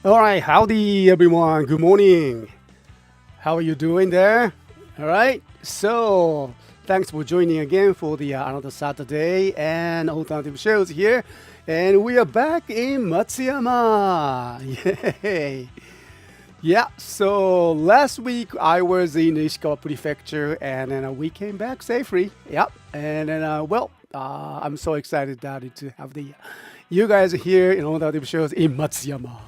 All right, howdy everyone. Good morning. How are you doing there? All right. So, thanks for joining again for the another Saturday and alternative shows here. And we are back in Matsuyama. Yay. Yeah, so last week I was in Ishikawa Prefecture and then we came back safely. Yep. And then, I'm so excited that to have the you guys here in alternative shows in Matsuyama.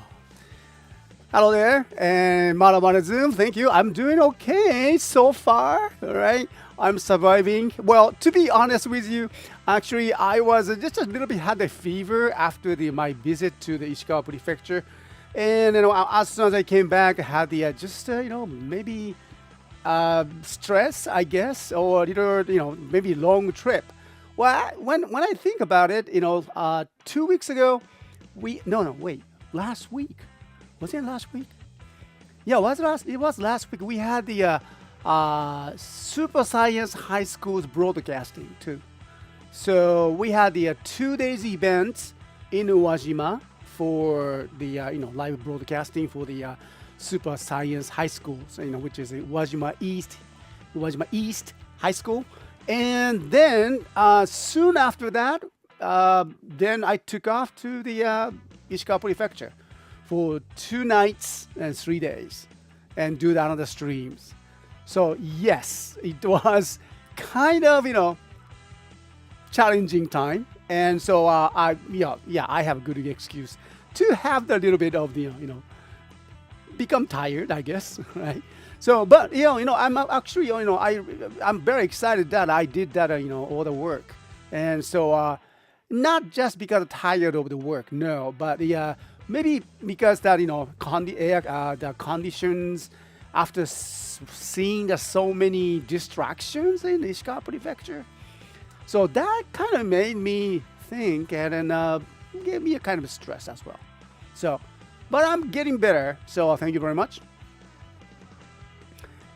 Hello there, and Maramana Zoom, thank you. I'm doing okay so far, all right? I'm surviving. Well, to be honest with you, actually, I was just a little bit had a fever after my visit to the Ishikawa Prefecture. And as soon as I came back, I had the maybe stress, I guess, or a little, maybe long trip. Well, when I think about it, 2 weeks ago, last week. Was it last week? Yeah, it was last week. We had the Super Science High School's broadcasting too. So we had the 2 days event in Uwajima for the live broadcasting for the Super Science High Schools, which is Uwajima East High School. And then soon after that, then I took off to the Ishikawa Prefecture for 2 nights and 3 days and do another streams. So yes, it was kind of, challenging time. And so I have a good excuse to have the little bit of the, become tired, I guess, right? So, but, I'm actually, I'm very excited that I did that, all the work. And so, not just because I'm tired of the work, no, but maybe because that the conditions after seeing so many distractions in Ishikawa Prefecture, so that kind of made me think and then gave me a kind of stress as well. So, but I'm getting better. So thank you very much.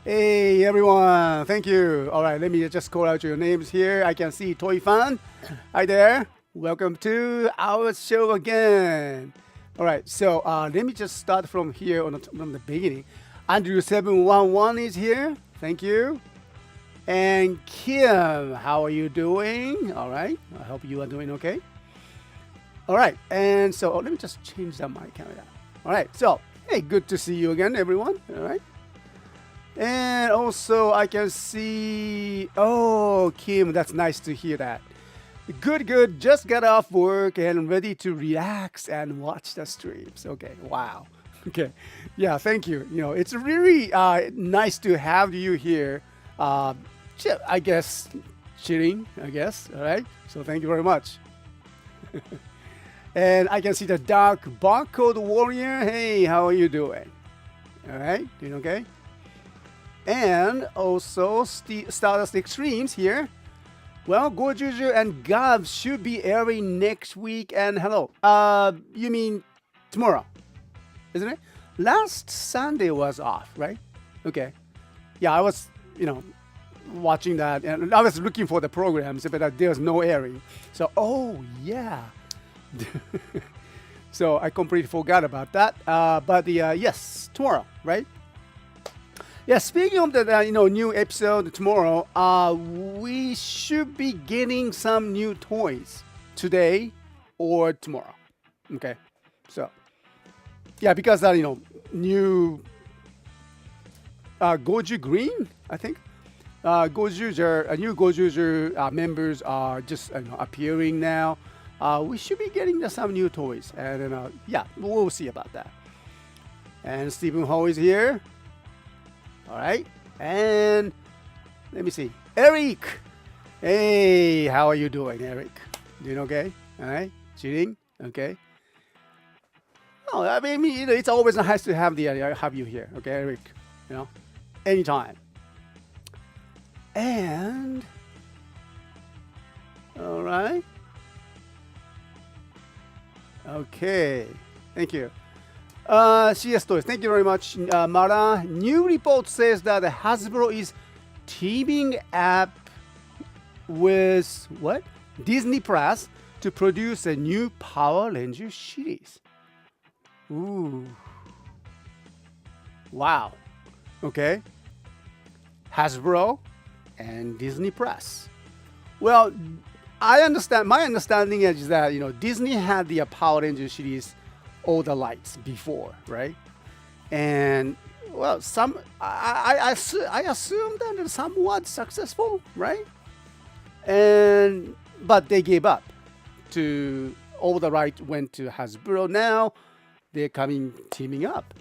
Hey everyone, thank you. All right, let me just call out your names here. I can see Toy Fan. Hi there. Welcome to our show again. All right, so let me just start from here from the beginning. Andrew711 is here. Thank you. And Kim, how are you doing? All right. I hope you are doing okay. All right. And so let me just change that my camera. All right. So, hey, good to see you again, everyone. All right. And also, I can see. Oh, Kim, that's nice to hear that. Good, good. Just got off work and ready to relax and watch the streams. Okay. Wow. Okay. Yeah. Thank you. It's really nice to have you here. I guess chilling. I guess. All right. So thank you very much. And I can see the Dark Barcode Warrior. Hey, how are you doing? All right. Doing okay? And also Stardust Extremes here. Well, Gojuju and Gav should be airing next week. And hello. You mean tomorrow, isn't it? Last Sunday was off, right? Okay. Yeah, I was, watching that, and I was looking for the programs, but there was no airing. So, oh yeah. So I completely forgot about that. But yes, tomorrow, right? Yeah, speaking of the new episode tomorrow, we should be getting some new toys today or tomorrow. Okay, so yeah, because new Goju Green, I think. New Goju members are just appearing now. We should be getting some new toys, and yeah, we'll see about that. And Stephen Ho is here. All right, and let me see, Eric. Hey, how are you doing, Eric? Doing okay? All right, chilling. Okay. Oh, I mean, it's always nice to have you here. Okay, Eric. Anytime. And all right. Okay. Thank you. CSTOYS, thank you very much, Mara. New report says that Hasbro is teaming up with what? Disney Plus to produce a new Power Rangers series. Ooh. Wow. Okay. Hasbro and Disney Plus. Well, I understand. My understanding is that Disney had the Power Rangers series, all the lights before, right? And well, I assume that it's somewhat successful, right? But they gave up. To all the right went to Hasbro. Now they're teaming up.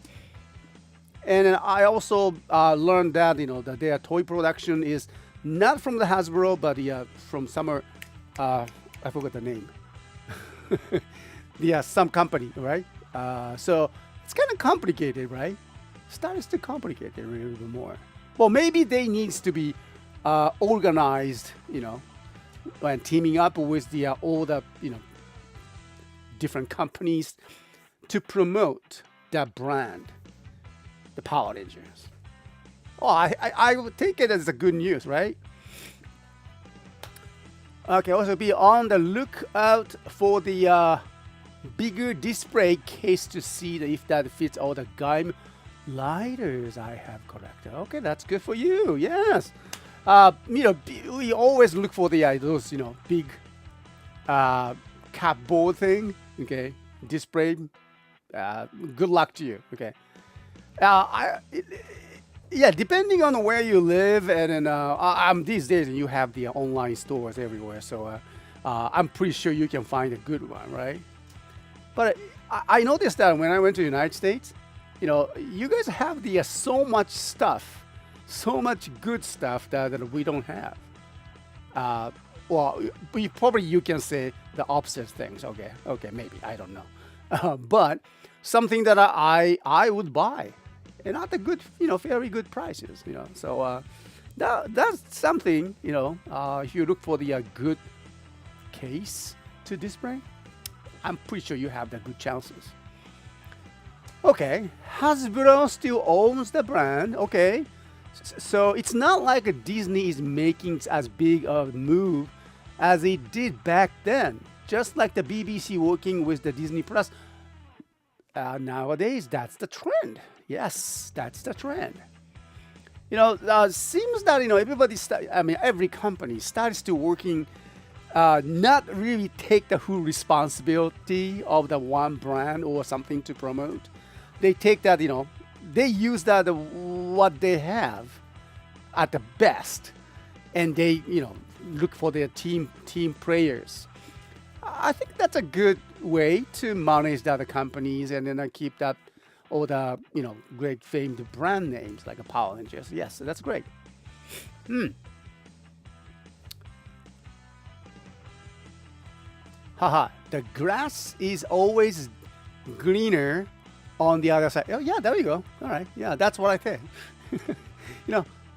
And I also learned that that their toy production is not from the Hasbro, but from some I forgot the name. Yeah, some company, right? So it's kind of complicated, right? Starts to complicate it a little bit more. Well, maybe they needs to be organized, and teaming up with all the different companies to promote that brand, the Power Rangers. Oh, I would take it as a good news, right? Okay, also be on the lookout for the bigger display case to see if that fits all the game lighters I have collected. Okay, that's good for you. Yes. We always look for those big cardboard thing. Okay, display. Good luck to you. Okay. Yeah, depending on where you live, and these days you have the online stores everywhere, so I'm pretty sure you can find a good one, right? But I noticed that when I went to the United States, you guys have so much stuff, so much good stuff that we don't have. Well, you can say the opposite things. Okay, maybe, I don't know. But something that I would buy. And at the good, very good prices, So that's something, if you look for the good case to display, I'm pretty sure you have the good chances. Okay, Hasbro still owns the brand. Okay, so it's not like Disney is making as big a move as it did back then. Just like the BBC working with the Disney Plus. nowadays, that's the trend. Yes, that's the trend. Seems that every company starts to working, not really take the full responsibility of the one brand or something to promote. They take that, they use that what they have at the best, and they look for their team players. I think that's a good way to manage the other companies, and then keep that all the great famed brand names like a Power Rangers. Yes, that's great. Haha, the grass is always greener on the other side. Oh yeah, there we go. All right, yeah, that's what I think.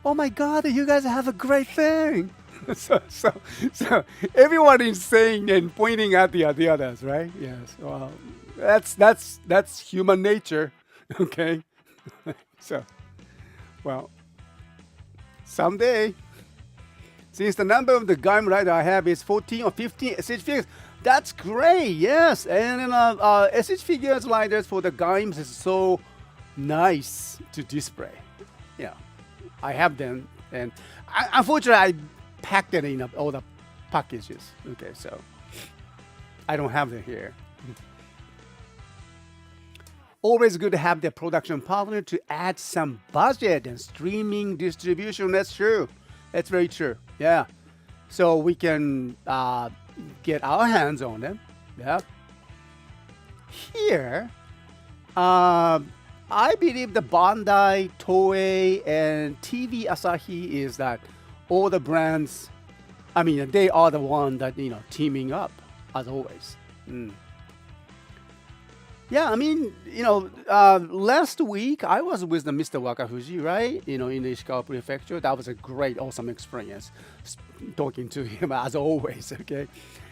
Oh my God, you guys have a great thing. so everyone is saying and pointing at the others, right? Yes. Well, that's human nature. Okay. So, well, someday, since the number of the Gaim Rider I have is 14 or 15 SH figures, that's great. Yes, and then SH figures riders for the Gaims is so nice to display. Yeah, I have them, and unfortunately, I packed it in all the packages. Okay, so I don't have them here. Always good to have the production partner to add some budget and streaming distribution. That's true. That's very true. Yeah. So we can get our hands on them. Yeah. Here, I believe the Bandai, Toei, and TV Asahi is that all the brands, they are the one that, teaming up as always. Yeah, last week I was with the Mr. Wakafuji, right? In the Ishikawa Prefecture. That was a great, awesome experience talking to him as always, okay?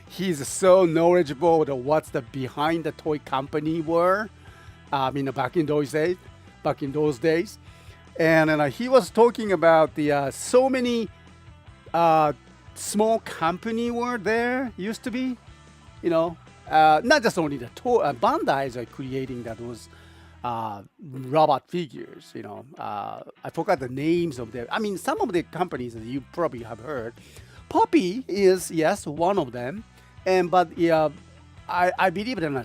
He's so knowledgeable of what's the behind the toy company were, back in those days. And he was talking about the so many small company were there, used to be, not just only the Bandai's are creating that was robot figures. I forgot the names of them. Some of the companies that you probably have heard. Poppy is one of them, but I believe in the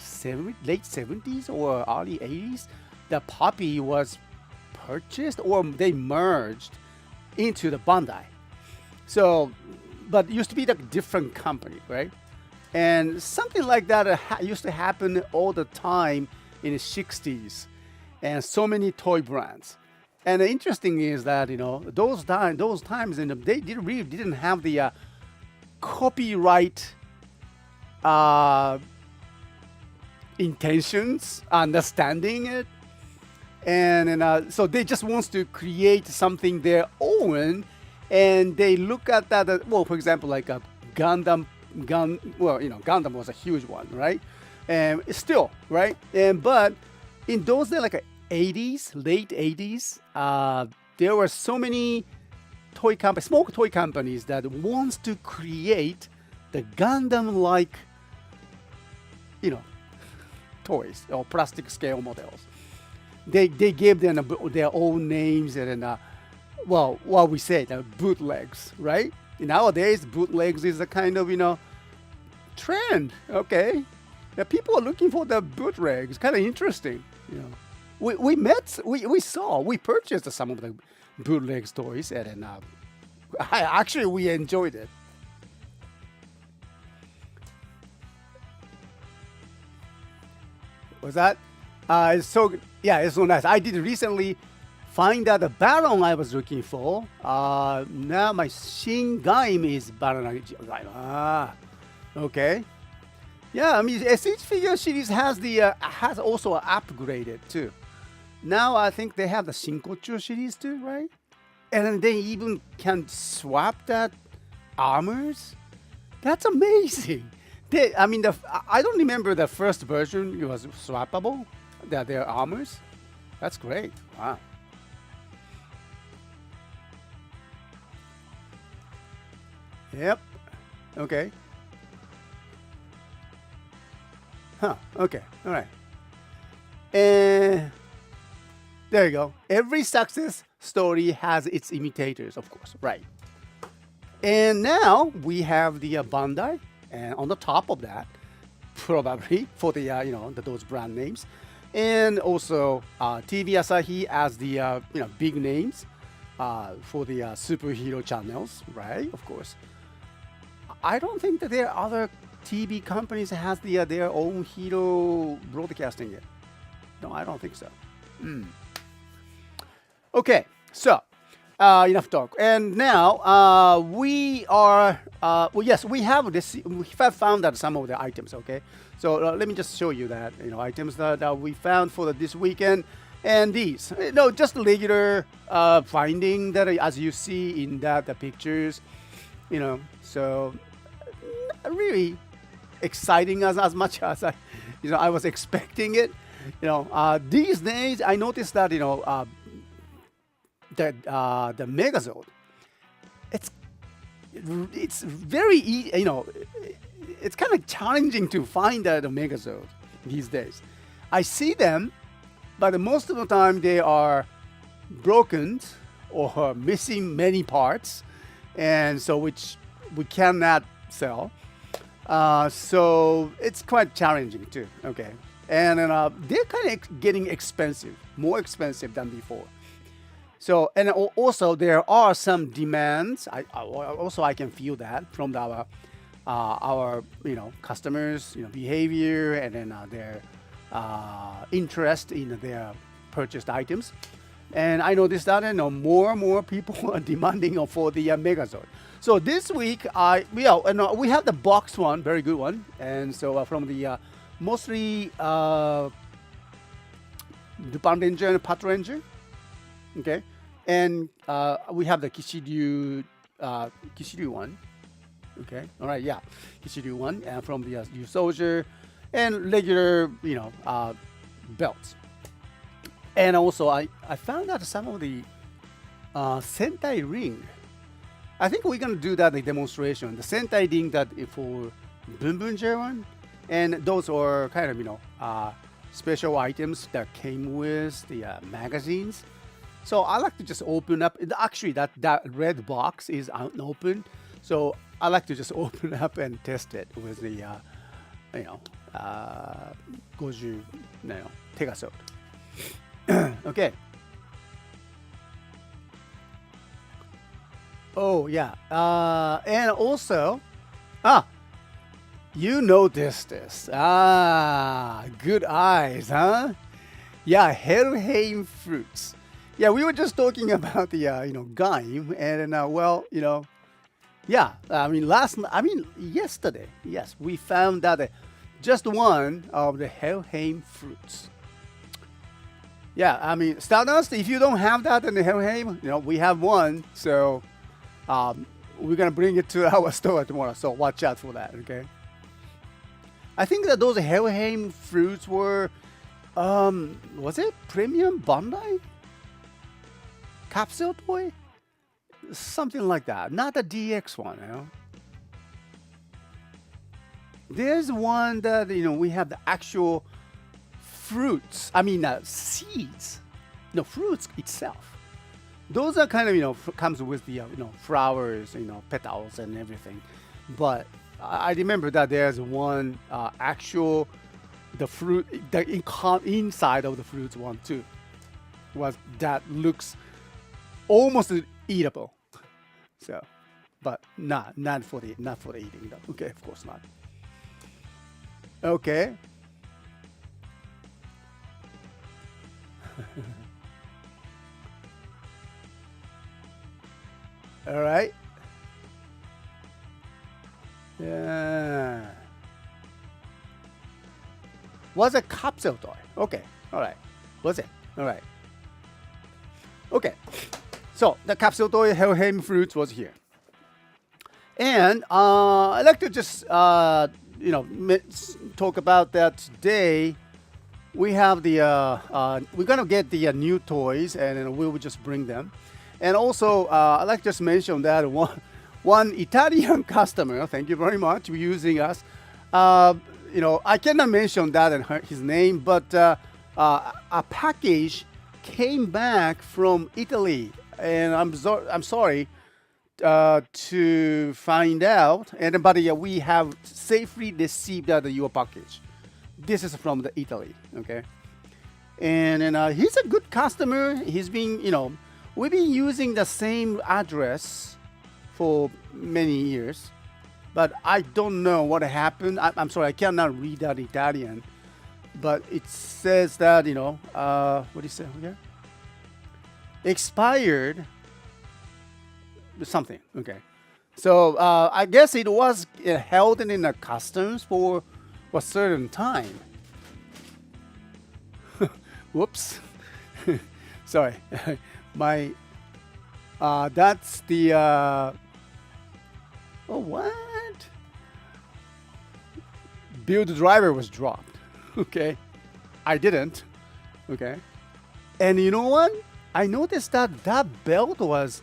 late 70s or early 80s, the Poppy was purchased or they merged into the Bandai. So, but it used to be like a different company, right? And something like that used to happen all the time in the 60s, and so many toy brands. And the interesting is that those times, they really didn't have the copyright intentions, understanding it, and so they just wants to create something their own, and they look at that. For example, like a Gundam. Gundam was a huge one, right? And still, right? But in those days, like late 80s, there were so many small toy companies that wants to create the Gundam-like, toys or plastic scale models. They gave them their own names and what we say, the bootlegs, right? Nowadays, bootlegs is a kind of, trend, okay? People are looking for the bootlegs. Kind of interesting, We purchased some of the bootleg toys, and we enjoyed it. Was that? It's so nice. I did recently find out the Baron I was looking for. Now my Shin Gaim is Baron. Okay. Yeah, SH Figure series has also upgraded too. Now I think they have the Shinkochu series too, right? And then they even can swap that armors. That's amazing. I don't remember the first version. It was swappable. Their armors. That's great. Wow. Yep. Okay. Huh. Okay. All right. And there you go. Every success story has its imitators, of course, right? And now we have the Bandai, and on the top of that, probably for the those brand names, and also TV Asahi as the big names for the superhero channels, right? Of course. I don't think that there are other TV companies that has their own hero broadcasting yet. No, I don't think so. Okay, so enough talk. And now we are. Well, yes, we have this. We have found out some of the items. Okay, so let me just show you that items that we found for this weekend. And these, no, just regular finding that as you see in that the pictures, so really exciting as much as I was expecting it. These days I noticed that that the Megazord, it's very it's kind of challenging to find the Megazord these days. I see them, but most of the time they are broken or missing many parts, and so which we cannot sell. So it's quite challenging too. Okay, and they're kind of getting expensive, more expensive than before. So and also there are some demands. I can feel that from our customers behavior, and then their interest in their purchased items. And I noticed that more and more people are demanding for the Megazord. So this week, we have the box one, very good one, and so from the mostly Lupin Ranger and Pat Ranger, okay, and we have the Kishiryu one, okay, all right, yeah, Kishiryu one, and from the Yu Soldier, and regular belts, and also I found out some of the Sentai ring. I think we're gonna do that in demonstration. The Sentai ring that for Bunbunjer one, and those are kind of special items that came with the magazines. So I like to just open up. Actually, that red box is unopened, so I like to just open up and test it with the Goju Tegasode. Okay. Oh yeah, and also, you noticed this. Good eyes, huh? Yeah, Helheim fruits. Yeah, we were just talking about the Gaim, and yeah. Yesterday, yes, we found that just one of the Helheim fruits. Yeah, Stardust. If you don't have that in the Helheim, we have one, so. We're gonna bring it to our store tomorrow, so watch out for that. Okay. I think that those Helheim fruits were, was it Premium Bandai capsule toy, something like that. Not the DX one, There's one that we have the actual fruits. Seeds. No, fruits itself. Those are kind of comes with the flowers, petals and everything. But I remember that there's one actual the fruit, the inside of the fruits one too, that looks almost eatable. So, but not for the eating though. Okay, of course not. Okay. All right. Yeah. Was a capsule toy. Okay. All right. Was it? All right. Okay. So the capsule toy Helheim fruits was here. And I'd like to just talk about that today. We have the we're gonna get the new toys, and then we will just bring them. And also, I'd like to just mention that one Italian customer, thank you very much for using us. I cannot mention that and his name, but a package came back from Italy, and I'm sorry to find out. And but yeah, we have safely received your package. This is from the Italy, okay? And he's a good customer. He's been, we've been using the same address for many years, but I don't know what happened. I'm sorry, I cannot read that Italian, but it says that, what do you say here? Expired something. Okay. So I guess it was held in the customs for a certain time. Whoops. Sorry. My that's the oh, what? Build driver was dropped. Okay. I didn't. Okay. And you know what? I noticed that that belt was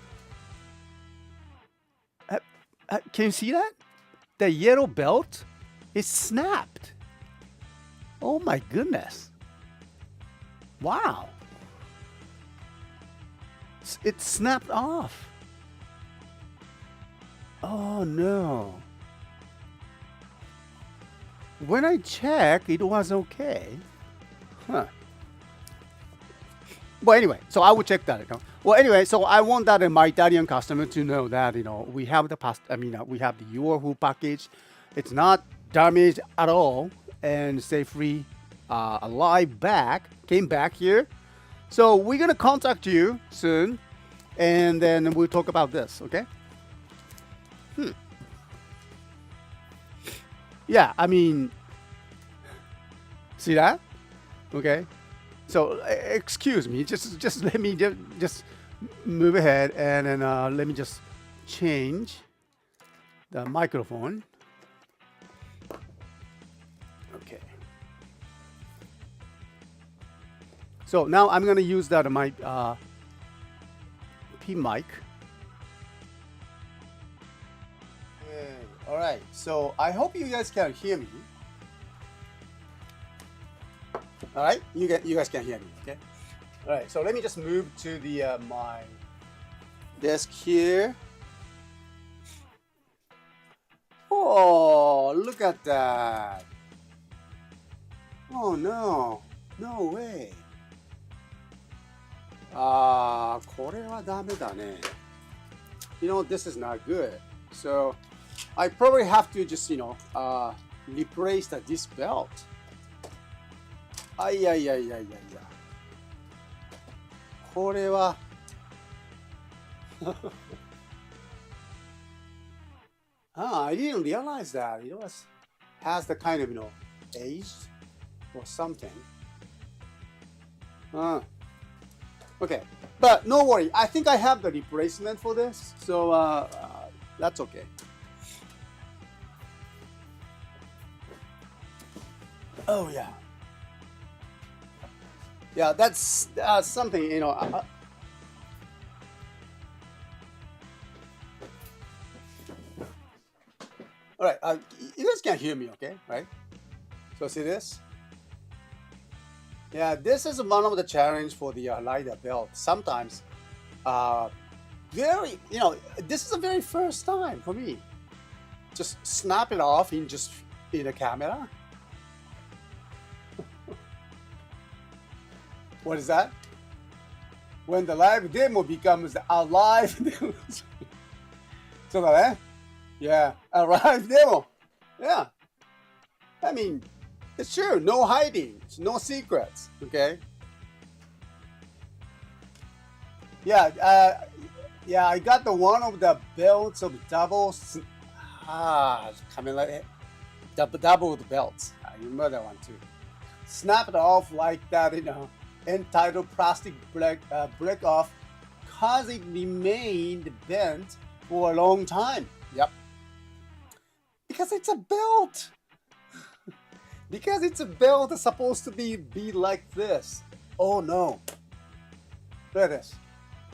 can you see that? The yellow belt is snapped. Oh my goodness. Wow. It snapped off. Oh no. When I checked, it was okay. Huh. Well, anyway, so I will check that. Well, anyway, so I want that my Italian customer to know that we have the we have the UFO package. It's not damaged at all, and safely alive came back here. So we're gonna contact you soon, and then we'll talk about this. Okay? Yeah, see that? Okay. So excuse me, just let me just move ahead, and then let me just change the microphone. Okay. So now I'm gonna use that my P mic. Okay. All right. So I hope you guys can hear me. All right, you guys can hear me, okay? All right, so let me just move to the my desk here. Oh, look at that! Oh no, no way! これはダメだね. This is not good. So I probably have to just replace this belt. いや。これはI didn't realize that it has the kind of aged or something. Okay, but no worry. I think I have the replacement for this, so that's okay. Oh yeah. Yeah, that's something, all right, you guys can hear me, okay? Right? So see this? Yeah, this is one of the challenge for the lighter belt. Sometimes, this is the very first time for me. Just snap it off in a camera. What is that? When the live demo becomes a live demo. So yeah, a live demo. Yeah. It's true. No hiding. No secrets. Okay. Yeah. I got the one of the belts of double belts. I remember that one too. Snap it off like that, entitled plastic break off, cause it remained bent for a long time. Yep. Because it's a belt. Because it's a belt, it's supposed to be like this. Oh no. Look at this.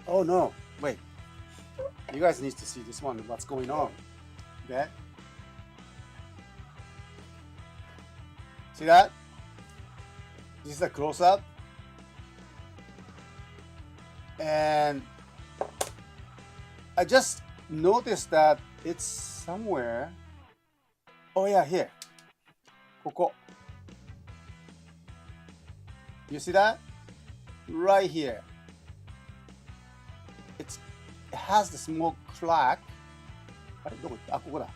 Oh no. Wait. You guys need to see this one. What's going on? Okay. See that? This is a close-up. And I just noticed that it's somewhere. Oh yeah, here. ここ. You see that? Right here. It has the small crack. あれどこ行った? あ、ここだ.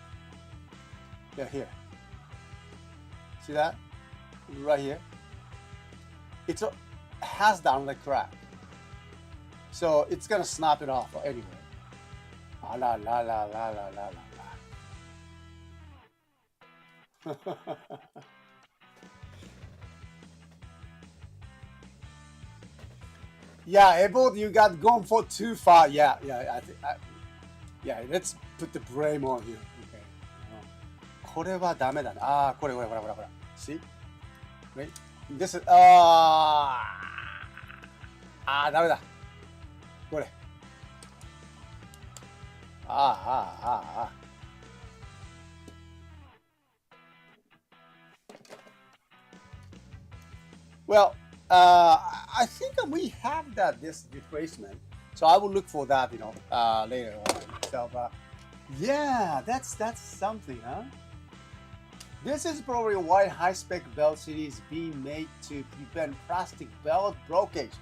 Yeah, here. See that? Right here. It has the only crack. So it's gonna snap it off anyway. Ah, la la la la la la la. Yeah, Evo, you got gone for too far. Yeah, yeah, let's put the blame on you. Okay. これはダメだね。ああ、これ、ほら。See? Right? This is, ダメだ。これ。Well, I think we have this replacement, so I will look for that, later on. So, yeah, that's something, huh? This is probably why high-spec belt series being made to prevent plastic belt breakage.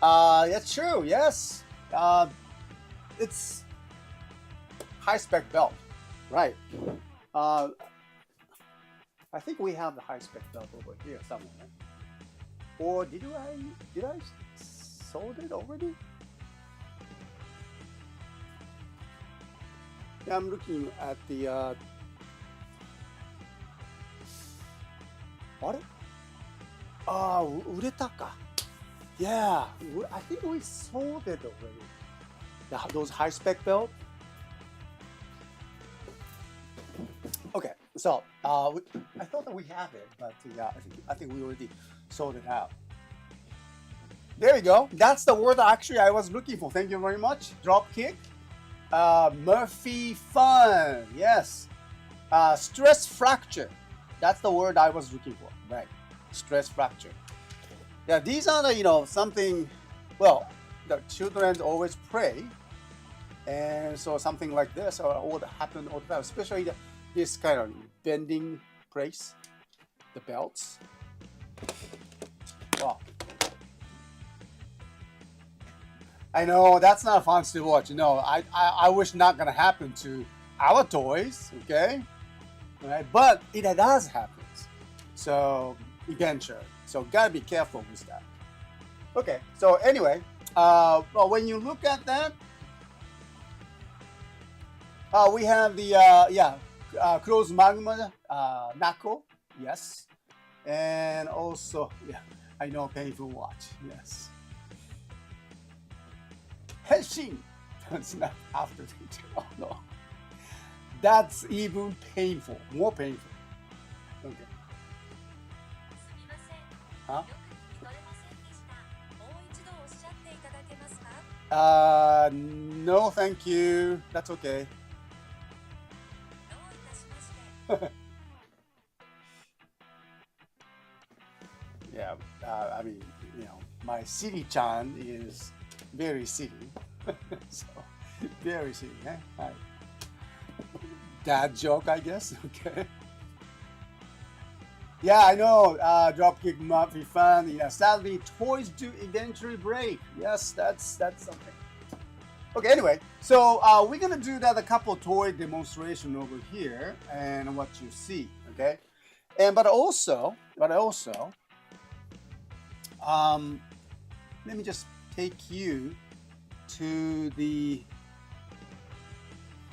That's true. Yes, it's high-spec belt, right? I think we have the high-spec belt over here somewhere. Or did I sold it already? Yeah, I'm looking at the. あれ? 売れたか. Yeah, I think we sold it already. Those high-spec belt. Okay, so I thought that we have it, but yeah, I think we already sold it out. There you go. That's the word actually I was looking for. Thank you very much. Drop kick. Murphy fun. Yes. Stress fracture. That's the word I was looking for. Right. Stress fracture. Yeah, these are the, something, well, the children always pray. And so something like this all happen all the time, especially this kind of bending place, the belts. Wow. I know that's not fun to watch. I wish not gonna happen to our toys, okay? Right? But it does happen. So eventually. So gotta be careful with that. Okay, so anyway, well, when you look at that, we have the closed magma knuckle, yes, and also I know painful watch, yes. Henshin, that's not after the oh no, that's even painful, more painful. Okay. Huh? No, thank you. That's okay. Yeah, I mean, my city-chan is very city. So, very city, eh? Right. Dad joke, I guess. Okay. Yeah, I know. Dropkick Murphy fan. Yeah, sadly, toys do eventually break. Yes, that's something. Okay, anyway, so we're gonna do a couple toy demonstration over here, and what you see, okay? But also, let me just take you to the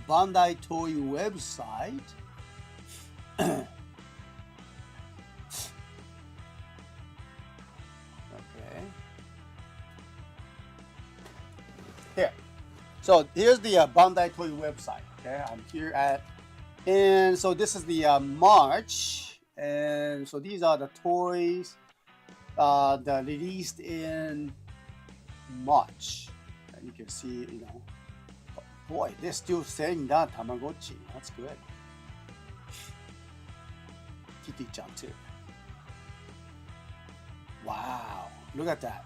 Bandai Toy website. Here. So here's the Bandai Toy website. Okay, I'm here at, and so this is the March, and so these are the toys that released in March. And you can see, boy, they're still selling that Tamagotchi. That's good. Kitty-chan too. Wow, look at that.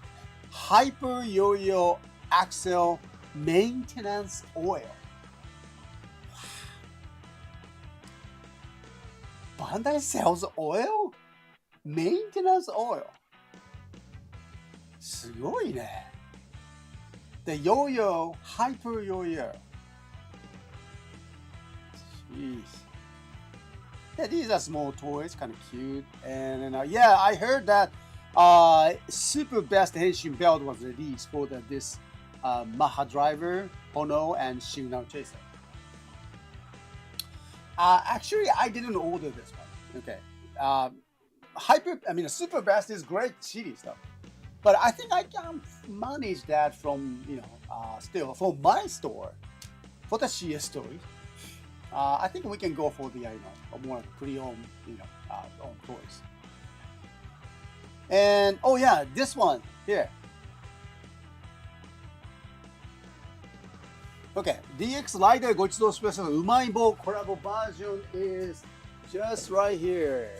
Hyper Yo-Yo Axle Maintenance Oil. Bandai sells oil? Maintenance oil. すごいね。The Yo-Yo Hyper Yo-Yo. Jeez. Yeah, these are small toys, kind of cute. And yeah, I heard that Super Best Henshin belt was released for this Maha Driver, Ono, and Shinra Chaser. Actually, I didn't order this one. Okay. Super Best is great series stuff. But I think I can manage that from, still from my store for the CSTOYS. I think we can go for the, more pre-owned, own toys. And, oh yeah, this one here. Okay, DX Rider Gochidou Special Umaibo collab version is just right here.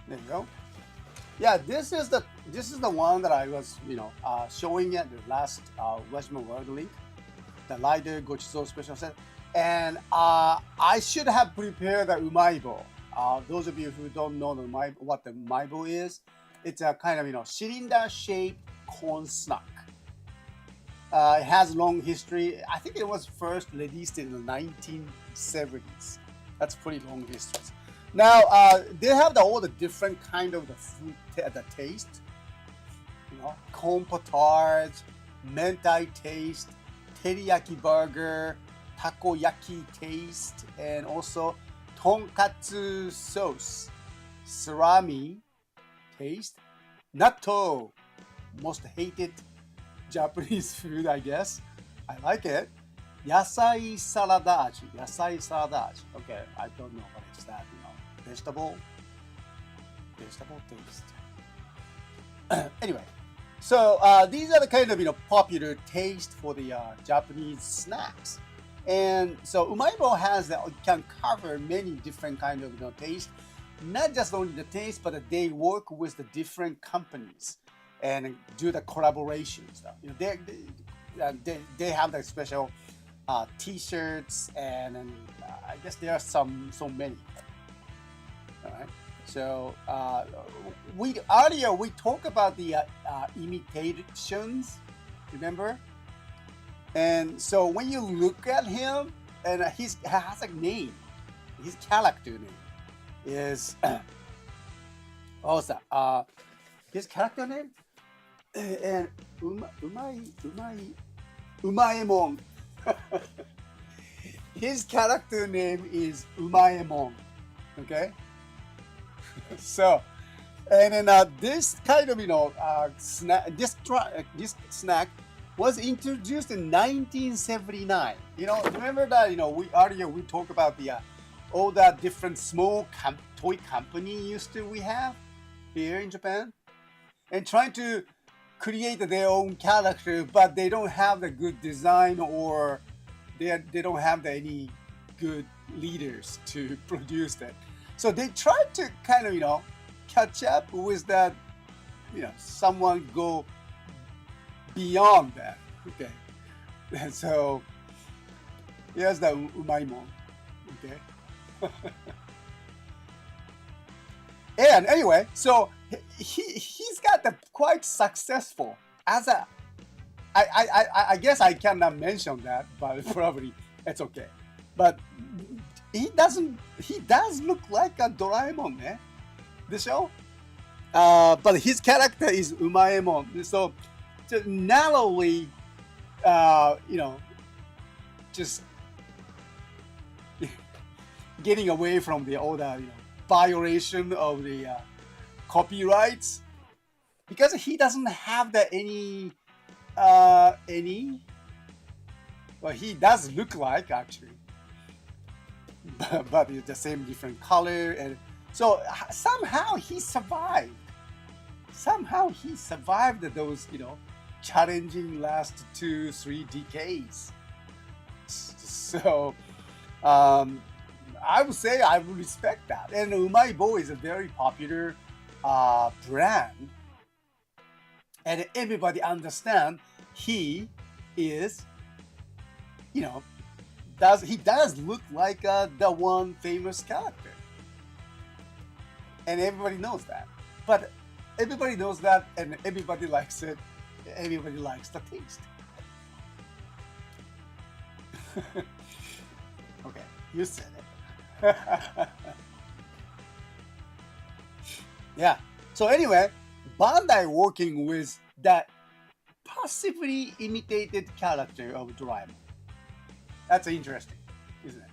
There you go. Yeah, this is the one that I was showing at the last Westman World Link, the Rider Gochidou Special Set, and I should have prepared the Umaibo. Those of you who don't know what the Umaibo is, it's a kind of cylinder-shaped corn snack. It has long history. I think it was first released in the 1970s. That's pretty long history. Now they have all the different kind of the food the taste. Corn potage, mentai taste, teriyaki burger, takoyaki taste, and also tonkatsu sauce, salami taste, natto, most hated Japanese food, I guess. I like it. Yasai salada aji. Yasai salada aji. Okay, I don't know what is that. Vegetable taste. Anyway, so these are the kind of popular taste for the Japanese snacks, and so Umaibo can cover many different kind of taste, not just only the taste, but they work with the different companies and do the collaboration stuff. They have the special T-shirts, and I guess there are so many. All right. So earlier we talked about the imitations, remember? And so when you look at him, and he has a name, his character name is what was that? His character name and Umaemon. His character name is Umaemon. Okay. So, and then this kind of snack, this snack was introduced in 1979. Remember that we talked about all the different small toy company we have here in Japan, and trying to create their own character, but they don't have the good design, or they don't have any good leaders to produce that. So they tried to kind of, catch up with that, someone go beyond that. Okay. And so here's the Umaimon. Okay. And anyway, so he's got the quite successful as a, I guess I cannot mention that, but probably it's okay. But he does look like a Doraemon, eh? The show? But his character is Umaemon. So just narrowly, just getting away from all the violation of the copyrights, because he doesn't have any. Well, he does look like, actually. But it's the same different color, and so somehow he survived. somehow he survived those, challenging last 2-3 decades. So I would say I would respect that. And Umaibo is a very popular brand, and everybody understand he is, does look like the one famous character, and everybody knows that. But everybody knows that, and everybody likes it. Everybody likes the taste. Okay, you said it. Yeah. So anyway, Bandai working with that possibly imitated character of Doraemon. That's interesting, isn't it?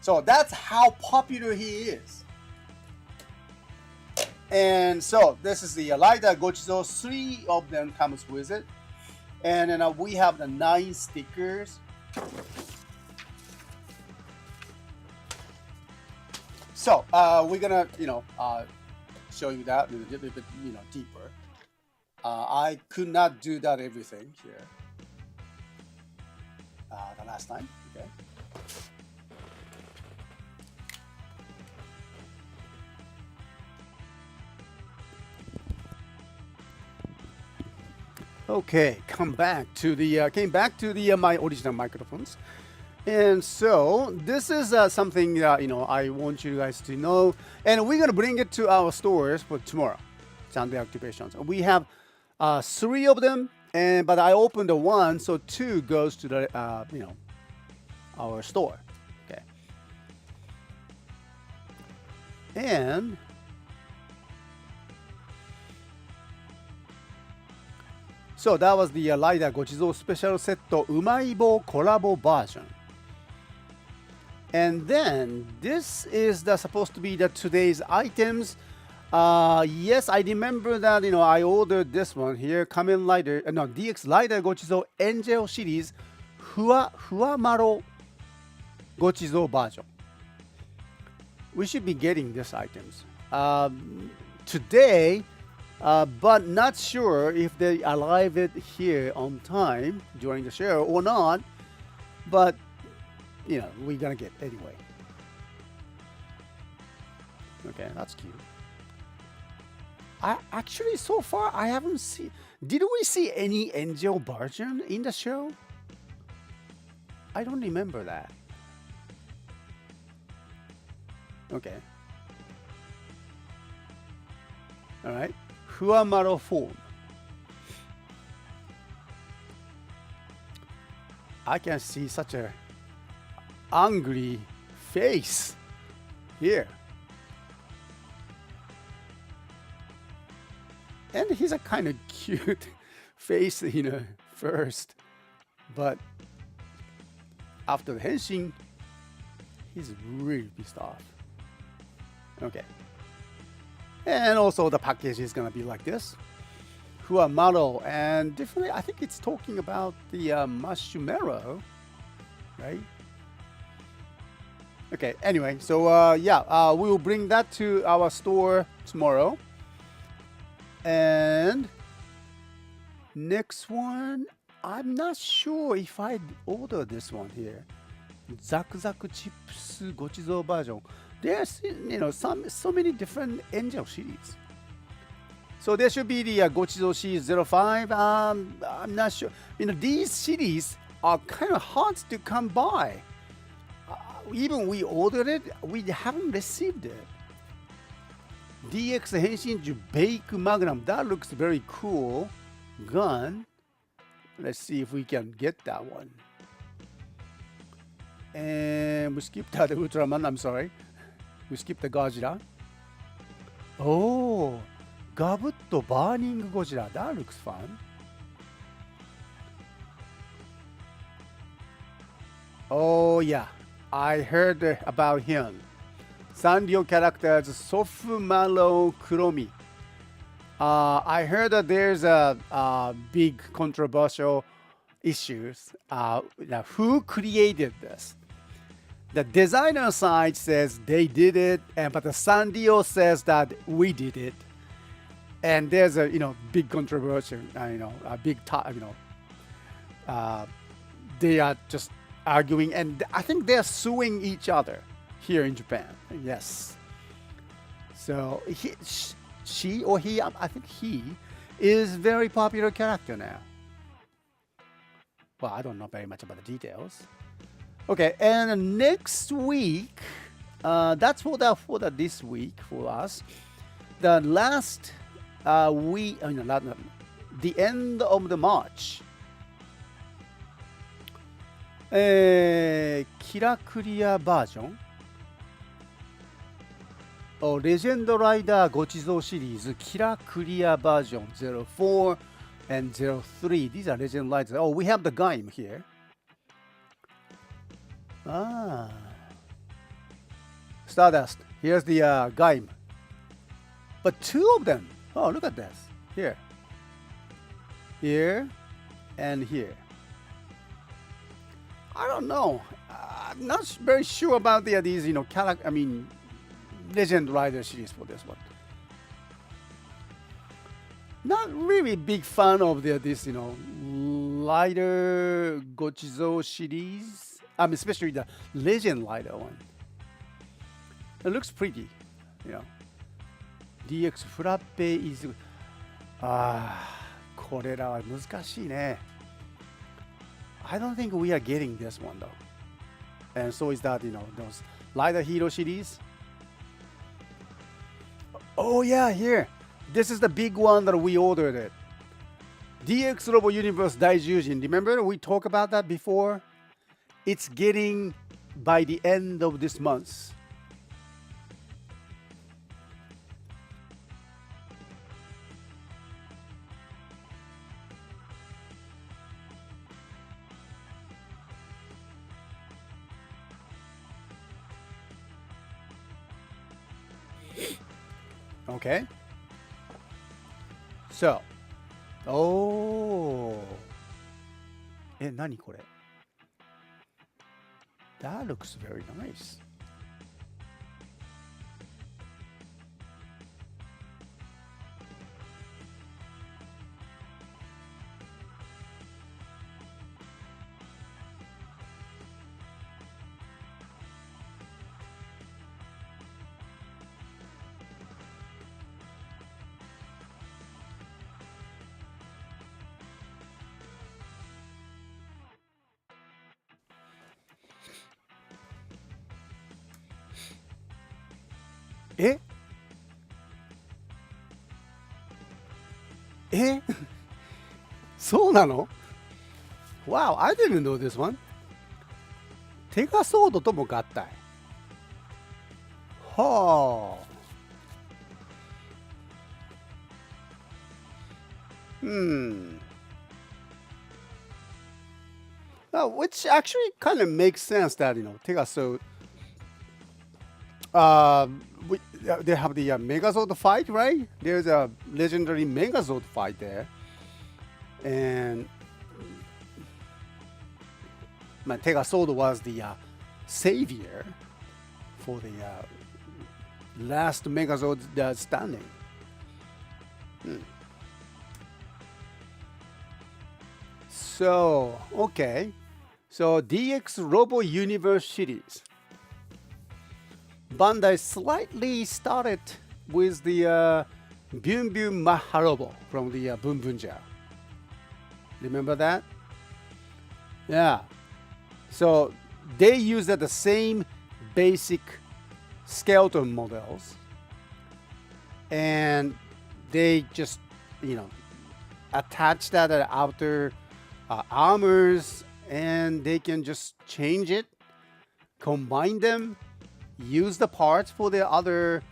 So that's how popular he is. And so this is the Lighter Gochizo. 3 of them comes with it. And then we have the 9 stickers. So we're gonna, show you that a little bit, deeper. I could not do that everything here the last time. Okay. Okay, came back to the my original microphones. And so this is something that I want you guys to know, and we're gonna bring it to our stores for tomorrow. Sunday activations. We have 3 of them, but I opened the 1, so 2 goes to the our store. Okay, and so that was the Lighter Gochizo Special Set Umaibo Collabo version. And then this is supposed to be today's items. Yes, I remember that I ordered this one here, Kamen Rider, DX Lighter Gochizo Angel series Fuamaro Gochizo version. We should be getting these items today, but not sure if they arrive it here on time during the show or not. But we're gonna get anyway. Okay, that's cute. I actually, so far, I haven't seen. Did we see any Angel version in the show? I don't remember that. Okay. All right. Fuamaro form. I can see such a angry face here. And he's a kind of cute face, first. But after the henshin, he's really pissed off. Okay. And also the package is going to be like this. Fuamaro, and differently, I think it's talking about the marshmallow, right? Okay, anyway, so we will bring that to our store tomorrow. And next one, I'm not sure if I ordered this one here. Zaku Zaku Chips Gochizo version. There's so many different Angel series. So there should be the Gochizo series 05. I'm not sure. These series are kind of hard to come by. Even we ordered it, we haven't received it. DX Henshinju Bake Magnum. That looks very cool. Gun. Let's see if we can get that one. And we skipped the Ultraman. I'm sorry. We skipped the Godzilla. Oh, Gabutto Burning Godzilla. That looks fun. Oh yeah, I heard about him. Sanrio characters Sofumaro Kuromi. I heard that there's a big controversial issues. Who created this? The designer side says they did it, but the Sanrio says that we did it. and there's a big controversy. A big they are just arguing, and I think they're suing each other here in Japan. Yes. So she or he, I think he is very popular character now. Well, I don't know very much about the details. Okay, and next week, that's for this week for us. The last week, the end of the March. キラクリアバージョンレジェンドライダーご地蔵シリーズキラクリアバージョン04 and 03. These are legend riders. Oh, we have the game here. Stardust. Here's the game. But two of them. Oh, look at this. Here. Here and here. I don't know. I'm not very sure about these, Legend Rider series for this one. Not really big fan of this, Rider Gochizo series. Especially the Legend Rider one. It looks pretty, DX フラッペ is これらは難しいね。I don't think we are getting this one though. And so is that, those Rider Hero series. Oh yeah, here. This is the big one that we ordered it. DX Robo Universe Daijujin. Remember we talked about that before? It's getting by the end of this month. Okay. So. Oh. 何これ? That looks very nice. Eh? Eh? そうなの? Wow, I didn't know this one. テガソードとも合体。はあ。Which actually kind of makes sense that, Tegasode, they have the Megazord fight, right? There's a legendary Megazord fight there. And Tegasord was the savior for the last Megazord standing. So, okay. So, DX Robo Universe series. Bandai slightly started with the Byun Byun Maharobo from the Boom Boom Jar. Remember that? Yeah. So they used the same basic skeleton models, and they just, attach that outer armors, and they can just change it, combine them, use the parts for the other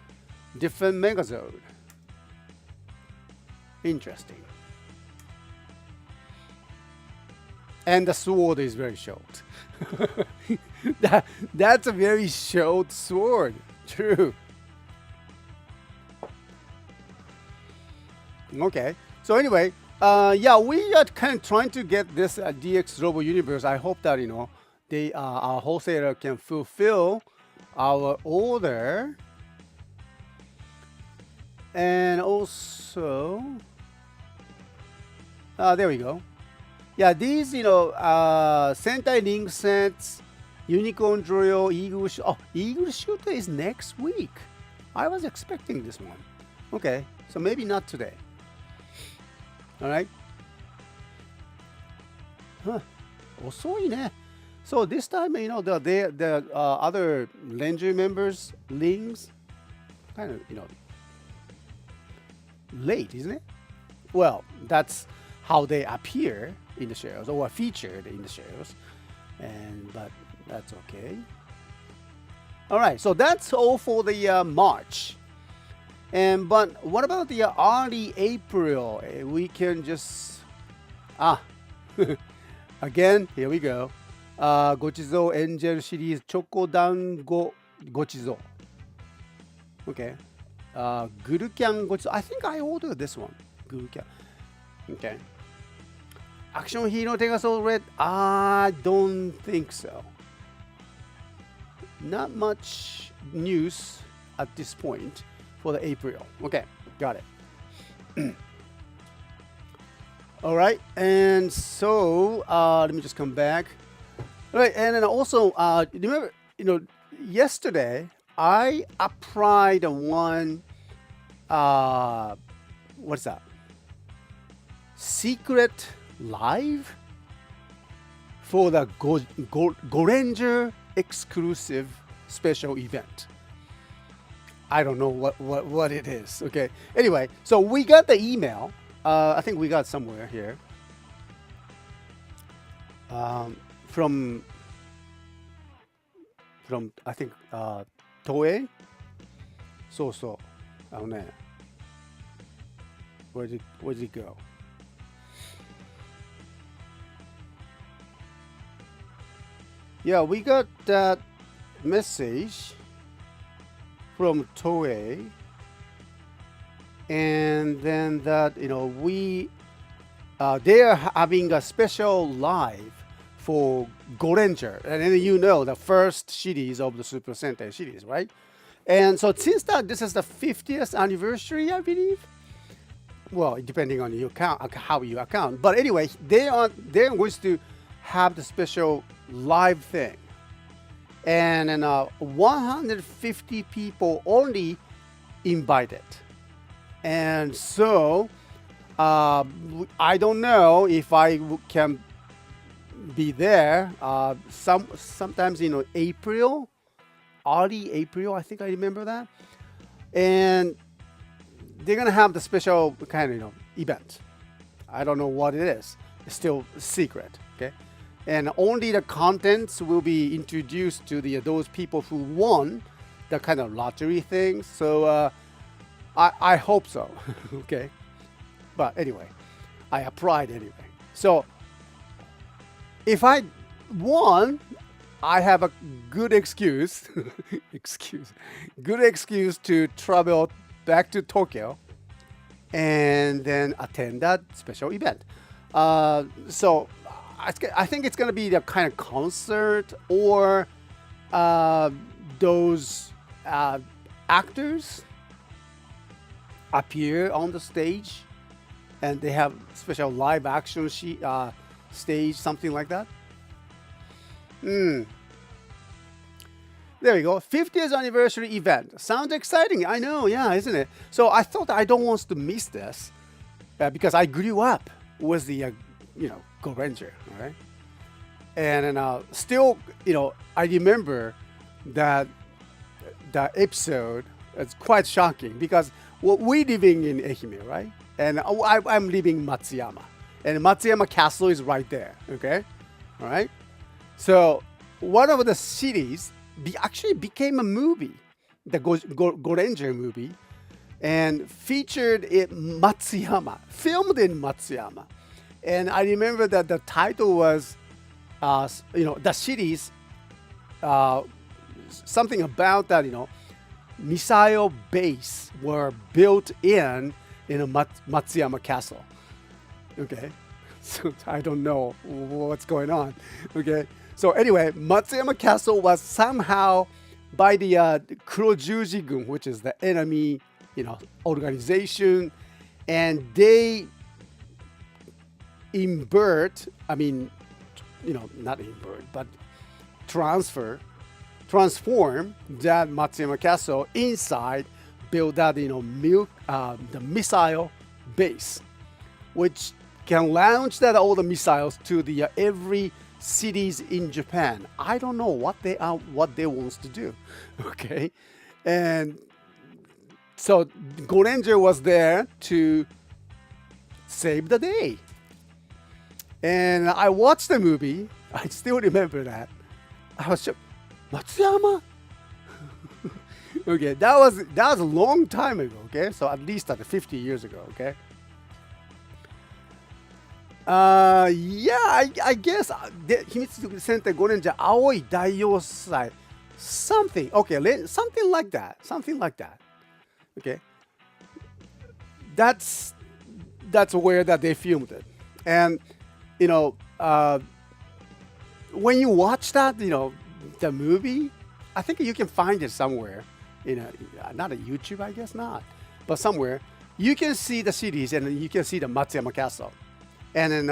different Megazord. Interesting. And the sword is very short. That's a very short sword. True. Okay. So anyway, yeah, we are kind of trying to get this DX Robo Universe. I hope that, our wholesaler can fulfill our order. And also, there we go. Yeah, these, Sentai Ring sets, Unicorn Drill, Eagle Shooter. Oh, Eagle Shooter is next week. I was expecting this one. Okay, so maybe not today. All right. Huh. 遅いね. So this time, the other Ranger members, Lings, kind of, late, isn't it? Well, that's how they appear in the shows or featured in the shows, but that's okay. All right, so that's all for the March. But what about the early April? We can just again, here we go. Gochizo Angel series Choco Dango Gochizo. Okay. Gurukan Gochizo. I think I ordered this one. Gurukan. Okay. Action Hero Tegasol Red. I don't think so. Not much news at this point for the April. Okay, got it. All right, and so let me just come back. All right, and then also remember, yesterday I applied one. What's that? Secret Live for the Goranger exclusive special event. I don't know what it is. Okay. Anyway, so we got the email. I think we got somewhere here. From I think Toei. So. Where did it go? Yeah, we got that message from Toei, and then that we they are having a special live for Goranger, and then the first series of the Super Sentai series, right? And so since that this is the 50th anniversary, I believe. Well, depending on your account, how you account, but anyway, they're going to have the special live thing, and 150 people only invited, and so I don't know if I can be there. Sometimes April, early April, I think I remember that, and they're gonna have the special kind of event. I don't know what it is. It's still secret. Okay. And only the contents will be introduced to those people who won the kind of lottery things. So I hope so. Okay. But anyway, I applied anyway. So if I won, I have a good excuse, good excuse to travel back to Tokyo and then attend that special event. So I think it's going to be the kind of concert or those actors appear on the stage and they have special live action stage, something like that. There we go. 50th anniversary event. Sounds exciting. I know, yeah, isn't it? So I thought I don't want to miss this because I grew up with the, Goranger, all right? And still, I remember that the episode. It's quite shocking because we're living in Ehime, right? And I'm living in Matsuyama. And Matsuyama Castle is right there, okay? All right? So one of the cities actually became a movie, the Goranger movie, and featured in Matsuyama, filmed in Matsuyama. And I remember that the title was, the cities, something about that, missile base were built in a Matsuyama Castle. Okay, so I don't know what's going on. Okay, so anyway, Matsuyama Castle was somehow by the Kurojujin, which is the enemy organization, and they invert. I mean, not invert, but transform that Matsuyama Castle inside, build that the missile base, which can launch that all the missiles to the every cities in Japan. I don't know what they wants to do, okay, and so Goranger was there to save the day. And I watched the movie. I still remember that. I was just, Matsuyama? Okay, that was a long time ago, okay? So at least 50 years ago, okay? I guess Himitsu Center Goranger Aoi Daiyosai. Something. Okay, something like that. Okay. That's where that they filmed it. And when you watch that, the movie, I think you can find it somewhere. Not a YouTube, I guess not, but somewhere you can see the cities and you can see the Matsuyama Castle. And then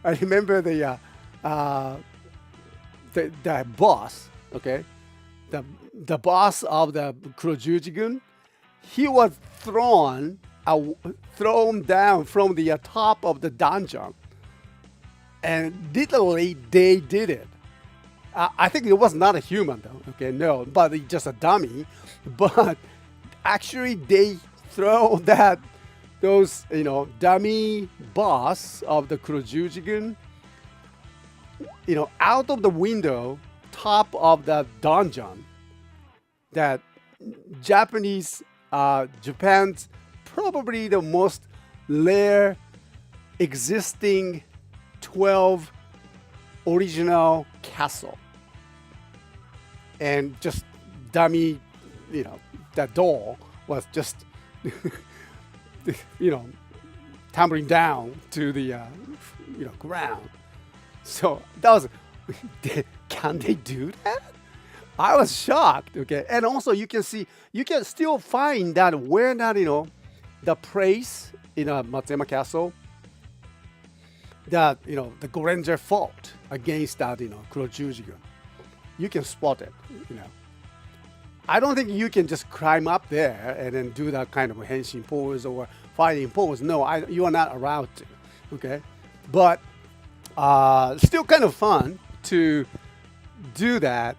I remember the boss, okay, the boss of the Kishiryujin, he was thrown down from the top of the dungeon, and literally they did it. I think it was not a human though, okay, no, but it's just a dummy. But actually, they throw those dummy boss of the Kishiryujin, out of the window, top of the dungeon. That Japan's probably the most rare existing 12 original castle, and just dummy, that doll was just tumbling down to the ground. So that was, can they do that? I was shocked. Okay, and also you can still find that where that the place in Matsuyama Castle that the Goranger fought against that Kishiryujin. You can spot it. I don't think you can just climb up there and then do that kind of henshin pose or fighting pose. No, you are not allowed to. Okay, but still kind of fun to do that.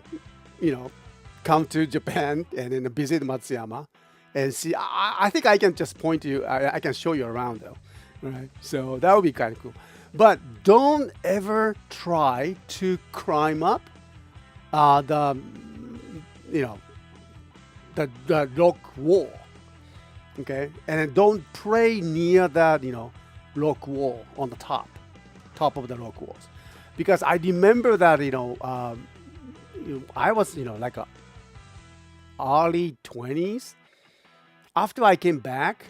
Come to Japan and then visit Matsuyama and see. I think I can just point to you. I can show you around though. Right? So that would be kind of cool. But don't ever try to climb up the rock wall. Okay, and then don't pray near that rock wall on the top of the rock walls, because I remember that I was like a early 20s after I came back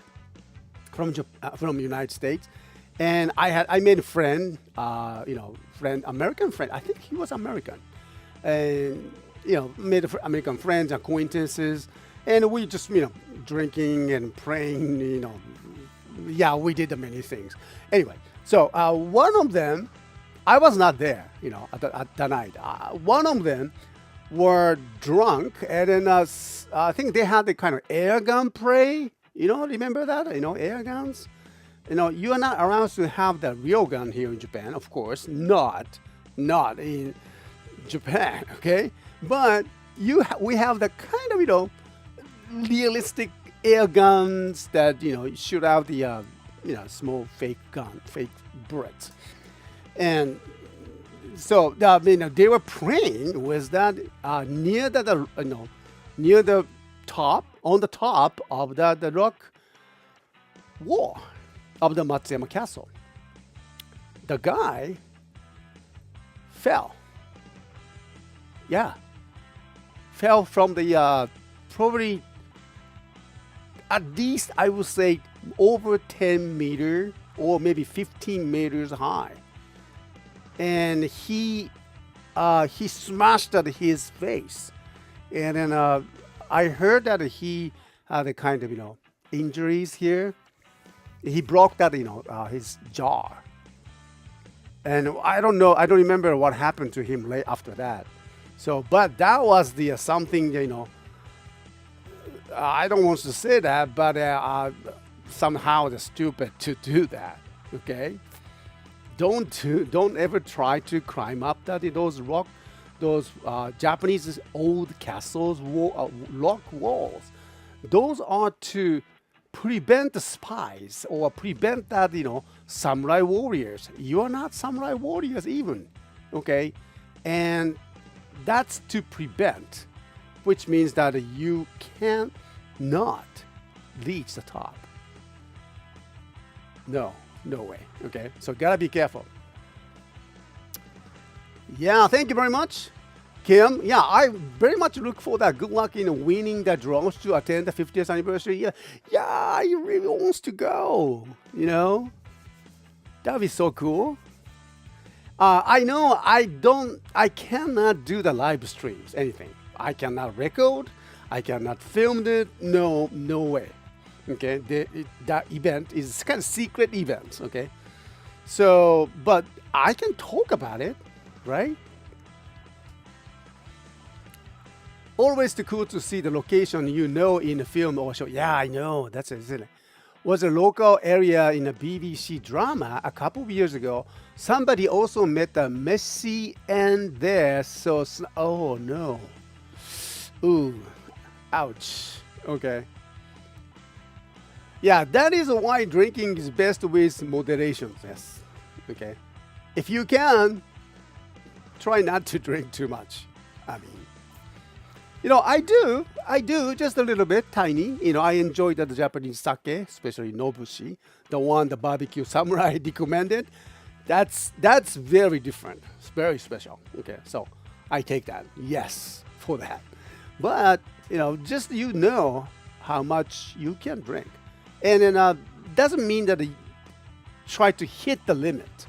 from United States, and I made a friend, American friend. I think he was American, and made American friends, acquaintances, and we just drinking and praying. We did many things. Anyway, so one of them, I was not there, at the night. One of them were drunk, and then I think they had the kind of air gun pray. Remember that? Air guns. You are not allowed to have the real gun here in Japan, of course, not in Japan, okay? But we have the kind of realistic air guns that shoot out the small fake bullets. And so they were praying with that near the top, on the top of the rock wall of the Matsuyama Castle. The guy fell. Yeah, fell from the probably at least I would say over 10 meters or maybe 15 meters high. And he smashed at his face, and then I heard that he had a kind of injuries here. He broke that his jaw, and I don't know. I don't remember what happened to him after that. So, but that was the something I don't want to say that, but somehow it's stupid to do that. Okay, don't ever try to climb up those Japanese old castles, rock walls. Those are to prevent the spies or prevent that samurai warriors. You are not samurai warriors even, okay, and that's to prevent, which means that you cannot reach the top. No way. Okay, so gotta be careful. Yeah, thank you very much, Kim. Yeah, I very much look for that. Good luck in winning the draws to attend the 50th anniversary. Yeah, you really wants to go. That'd be so cool. I know I cannot do the live streams, anything. I cannot record, I cannot film it, no way. Okay, that event is kind of secret event, okay? So, but I can talk about it, right? Always too cool to see the location in a film or show. Yeah, I know, that's it. Was a local area in a BBC drama a couple of years ago. Somebody also met a messy end there, so oh no. Ooh, ouch. Okay. Yeah, that is why drinking is best with moderation. Yes. Okay. If you can, try not to drink too much. I mean, I do just a little bit, tiny. I enjoy the Japanese sake, especially Nobushi, the one the barbecue samurai recommended. That's very different. It's very special. Okay, so I take that. Yes, for that. But just how much you can drink, and then doesn't mean that you try to hit the limit.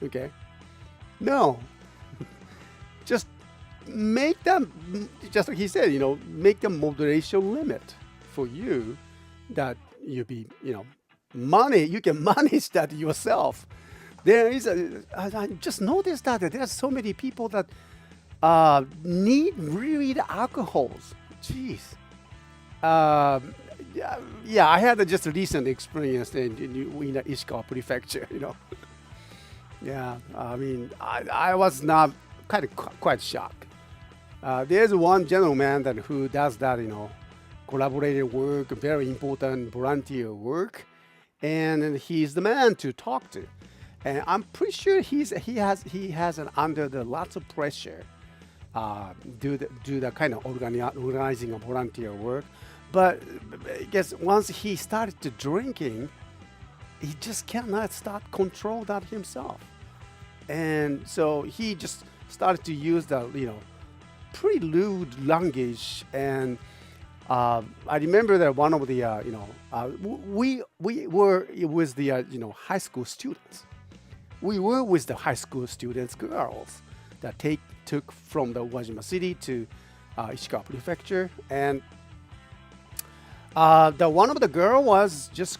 Okay, no, just make them, just like he said, make the moderation limit for you, that you be, money, you can manage that yourself. There is I just noticed that there are so many people that need really the alcohols. Jeez. Yeah, I had just a recent experience in Ishikawa Prefecture, Yeah, I mean, I was not quite shocked. There's one gentleman who does that, collaborative work, very important volunteer work, and he's the man to talk to. And I'm pretty sure he has under lots of pressure, do the kind of organizing of volunteer work. But I guess once he started to drinking, he just cannot control that himself, and so he just started to use the pretty lewd language. And I remember that one of the we were with the high school students. We were with the high school students, girls that took from the Uwajima City to Ishikawa Prefecture, and the one of the girl was just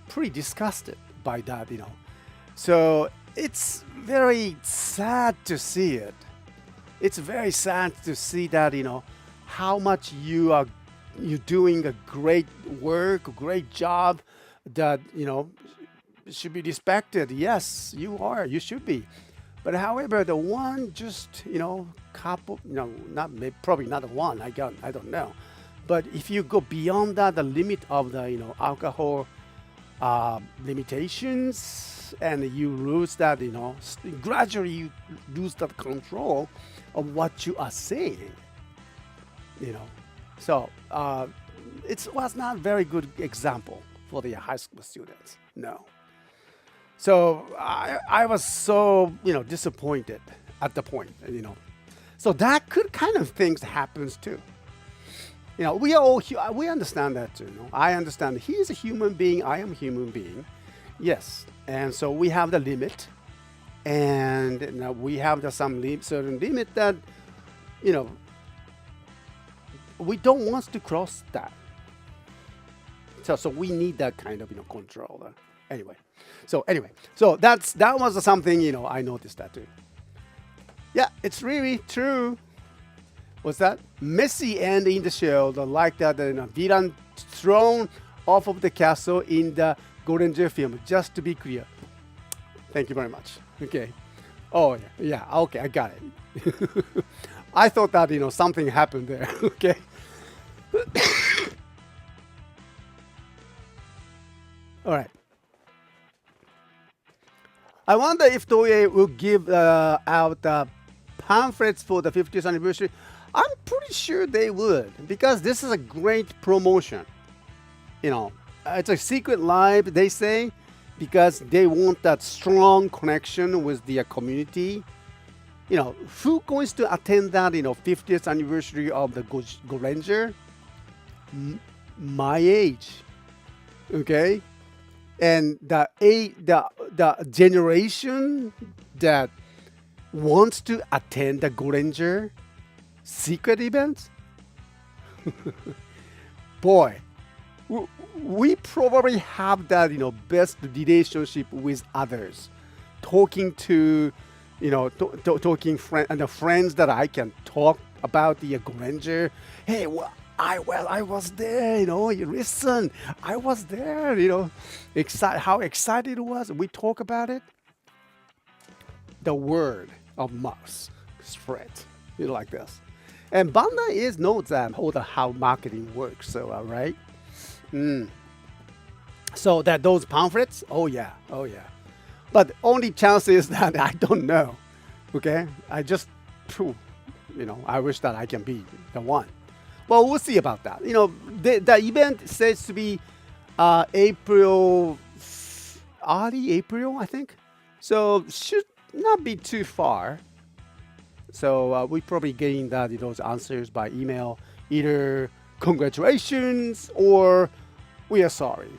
pretty disgusted by that. So it's very sad to see it. It's very sad to see that how much you're doing a great work, a great job, that should be respected. Yes, you are. You should be. But however, the one just couple, probably not the one. I don't know. But if you go beyond that, the limit of the alcohol limitations, and you lose that, gradually you lose that control of what you are saying. So it was not a very good example for the high school students. No. So I was so disappointed at the point. So that could kind of things happens too. We understand that too. I understand he's a human being. I am a human being. Yes, and so we have the limit, and we have certain limit that we don't want to cross that. So we need that kind of controller. Anyway, so that was something I noticed that too. Yeah, it's really true. What's that? Messy end in the show, like that villain thrown off of the castle in the Golden film. Just to be clear. Thank you very much. Okay. Oh yeah. Okay, I got it. I thought that something happened there. Okay. All right. I wonder if Toei will give out pamphlets for the 50th anniversary. I'm pretty sure they would, because this is a great promotion. It's a secret live, they say, because they want that strong connection with the community. Who goes to attend that 50th anniversary of the Goranger? My age. Okay? And the generation that wants to attend the Goranger secret events, boy, we probably have that best relationship with others, talking to talking friends that I can talk about the Goranger. Hey, I was there, you listen, I was there, how excited it was. We talk about it. The word of mouth spread, like this. And Bandai knows that how marketing works. So, right? So that those pamphlets, oh yeah. But only chance is that I don't know. Okay, I just, I wish that I can be the one. Well, we'll see about that. The event says to be April, early April, I think. So should not be too far. So we probably getting those answers by email, either congratulations or we are sorry.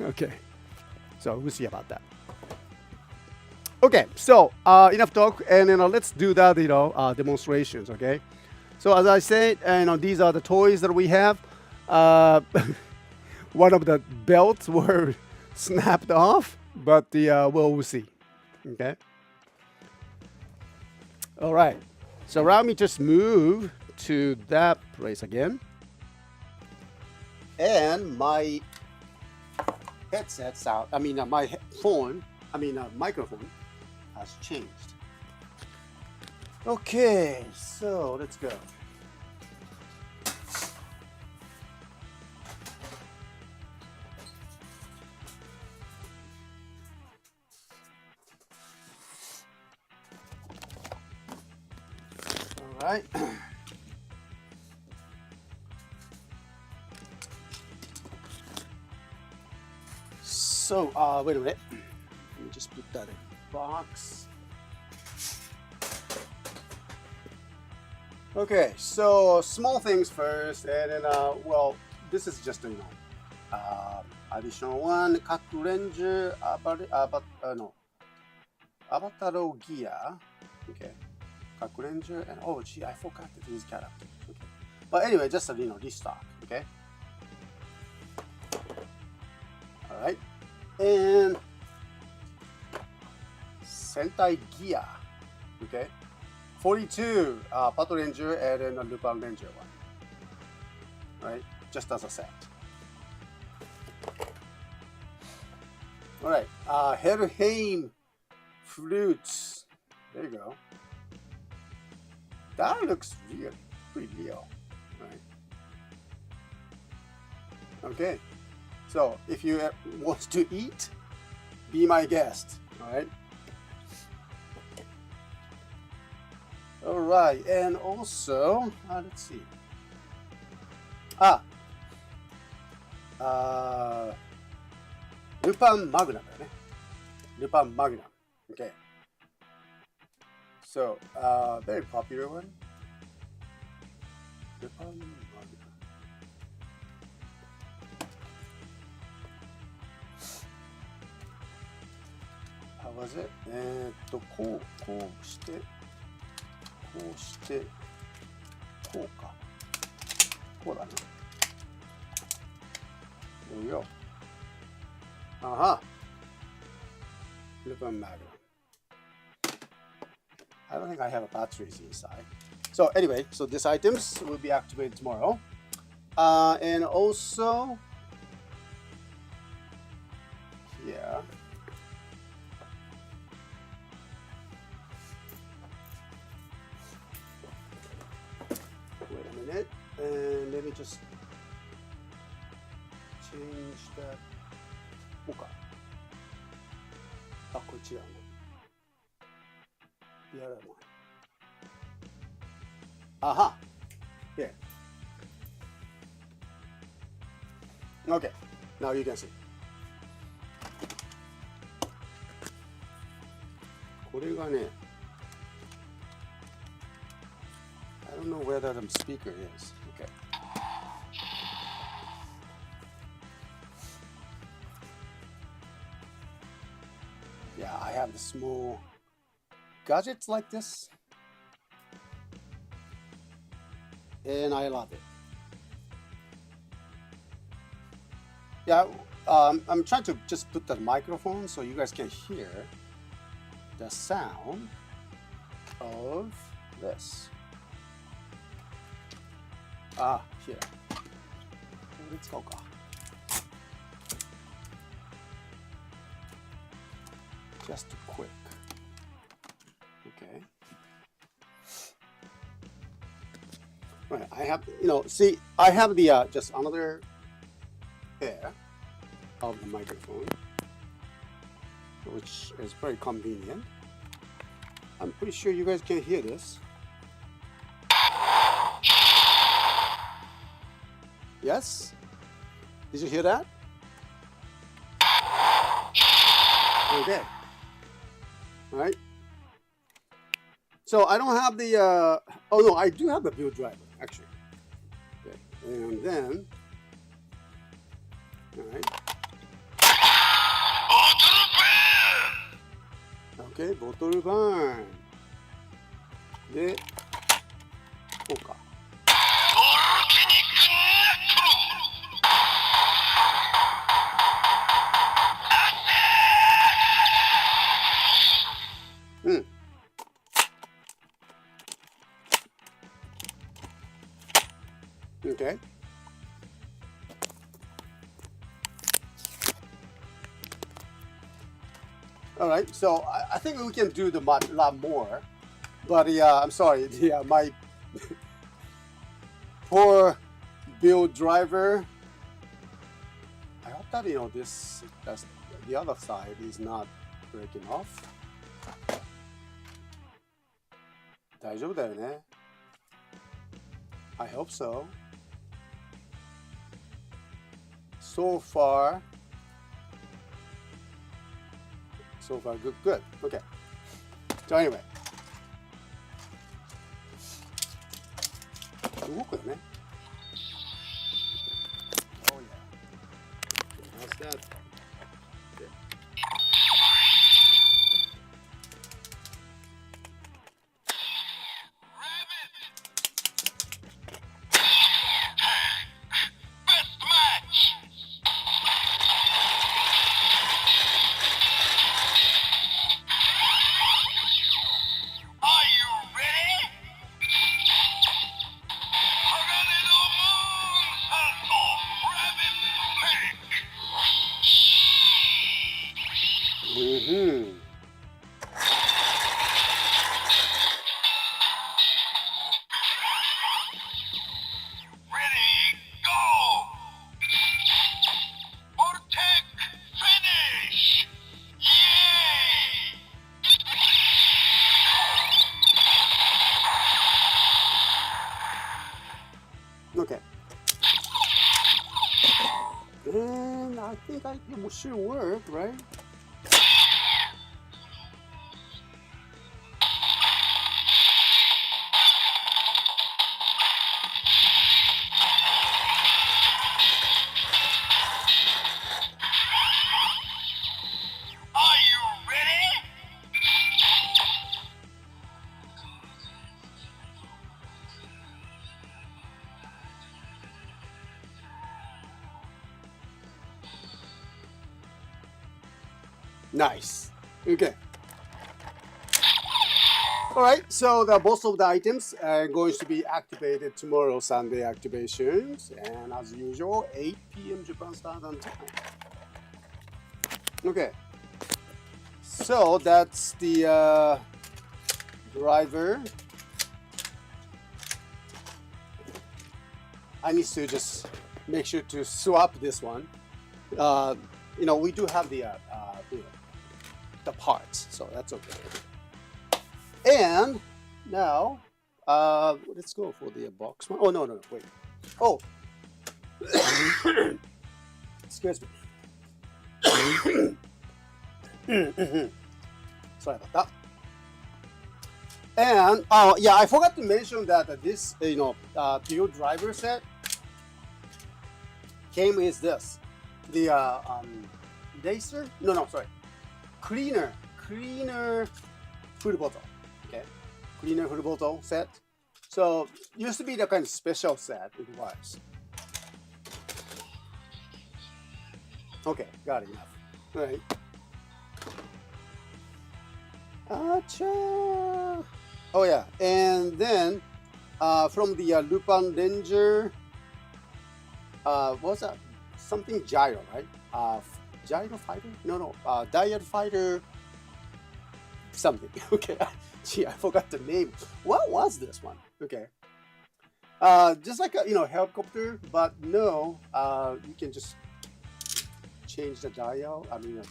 Okay, so we'll see about that. Okay, so enough talk, and let's do that demonstrations. Okay. So as I said, these are the toys that we have. One of the belts were snapped off, but we'll see. Okay. All right. So allow me just move to that place again. And my headset sound, my phone, microphone has changed. Okay, so let's go. All right. So, wait a minute. Let me just put that in the box. Okay, so small things first, and then, well, this is just, additional one, Kaku Ranger, Avataro Gear. Okay, Kaku Ranger, and oh, gee, I forgot these characters. Okay, but anyway, just restock. Okay, all right, and Sentai Gear. Okay. 42 Battle Ranger and then a Lupin Ranger one. Right? Just as a set. Alright. Helheim Fruits. There you go. That looks real. Pretty real. Right? Okay. So if you want to eat, be my guest. Alright? All right, and also, let's see. Lupin Magnum. Lupin Magnum. Okay. So, very popular one. Lupin Magnum. How was it? こうして。こうして、こうか。こうだね。There we go. Uh-huh. Lupin Magnum. I don't think I have a batteries inside. So anyway, so these items will be activated tomorrow. And also, yeah. Wait a minute, and let me just change that. こうか。あ、こっちだね。The other one. Aha. Yeah. Okay. Now you can see. これがね。I don't know whether the speaker is. Okay. Yeah, I have the small gadgets like this, and I love it. Yeah, I'm trying to just put the microphone so you guys can hear the sound of this. Ah, here. Let's go. Just quick. Okay. Right, I have, see, I have the, just another pair of the microphone, which is very convenient. I'm pretty sure you guys can hear this. Yes? Did you hear that? Okay. All right. So I don't have the, oh no, I do have the build driver, actually. Okay. And then, all right. Okay, bottle burn. で、こうか。うん。Okay. All right, so I think we can do the lot more, but yeah, I'm sorry, yeah, my poor build driver. I hope that that's the other side is not breaking off. 大丈夫だよね。I hope so. So far, good. Okay. So anyway. 動くよね。Oh yeah. How's that? Okay. Mm-hmm. Ready, go! Vortec, finish! Yay! Okay. And I think it should work, right? Are you ready? Nice. Okay. All right. So the most of the items are going to be activated tomorrow, Sunday activations, and as usual, 8 p.m. Japan Standard Time. Okay. So that's the driver. I need to just make sure to swap this one. We do have the parts, so that's okay. And now, let's go for the box one. Oh no, wait. Oh, excuse me. Sorry about that. And yeah, I forgot to mention that this PO driver set came with this, the eraser. No, sorry, cleaner full bottle. Okay, cleaner full bottle set. So used to be the kind of special set. It was. Okay, got enough. All right. Acha. Oh yeah, and then from the Lupin Ranger, what's that? Something gyro, right? Gyro fighter? No, dial fighter. Something. Okay, gee, I forgot the name. What was this one? Okay, just like a helicopter, but no, you can just change the dial. I mean,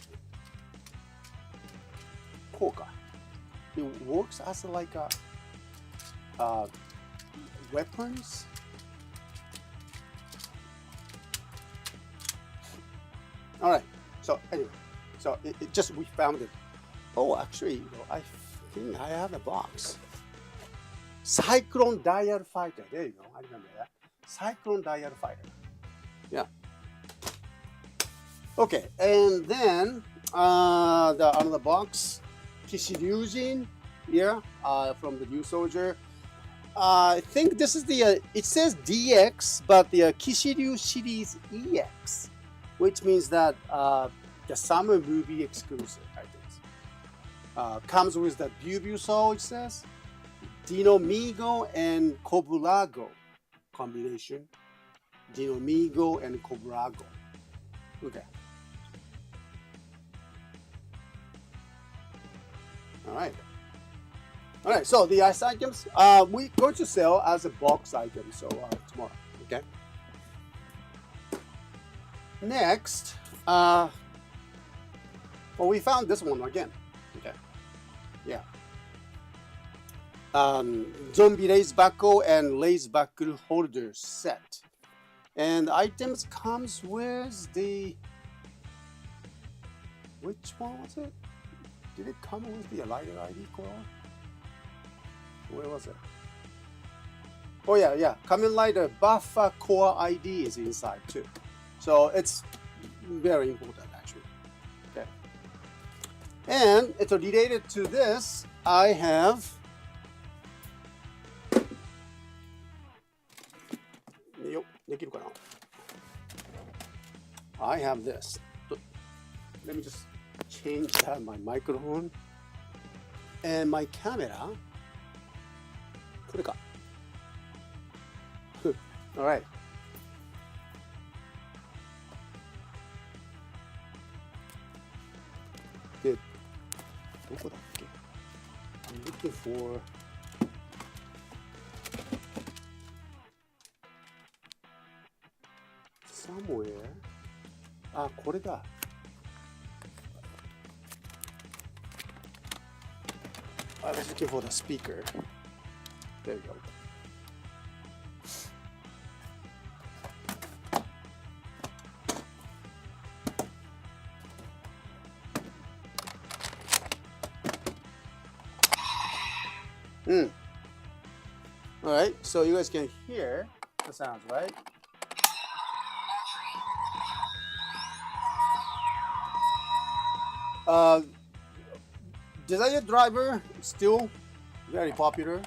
Koka. It works as like a weapons. All right. So anyway, it just we found it. Oh, actually, I think I have a box. Cyclone Dial Fighter. There you go. I remember that. Cyclone Dial Fighter. Yeah. Okay, and then the another box. Kishiryujin, yeah, from the new soldier. I think this is the, it says DX, but the Kishiryu series EX, which means that the summer movie exclusive, I think. Comes with the Bubuso, it says. Dinomigo and Koburago combination. Dinomigo and Koburago. Okay. All right, so the ice items we're going to sell as a box item, so tomorrow, okay? Next, we found this one again, okay? Yeah. Zombie lace buckle and lace buckle holder set. And items comes with the, which one was it? Did it come with the Lighter ID core? Where was it? Oh yeah. Kamen Rider Buffer Core ID is inside too. So it's very important actually. Okay. And it's related to this. I have this. Let me just change my microphone and my camera. All right. Good. I'm looking for somewhere. これだ. I was looking for the speaker. There you go. All right, so you guys can hear the sounds, right? Desire driver still very popular.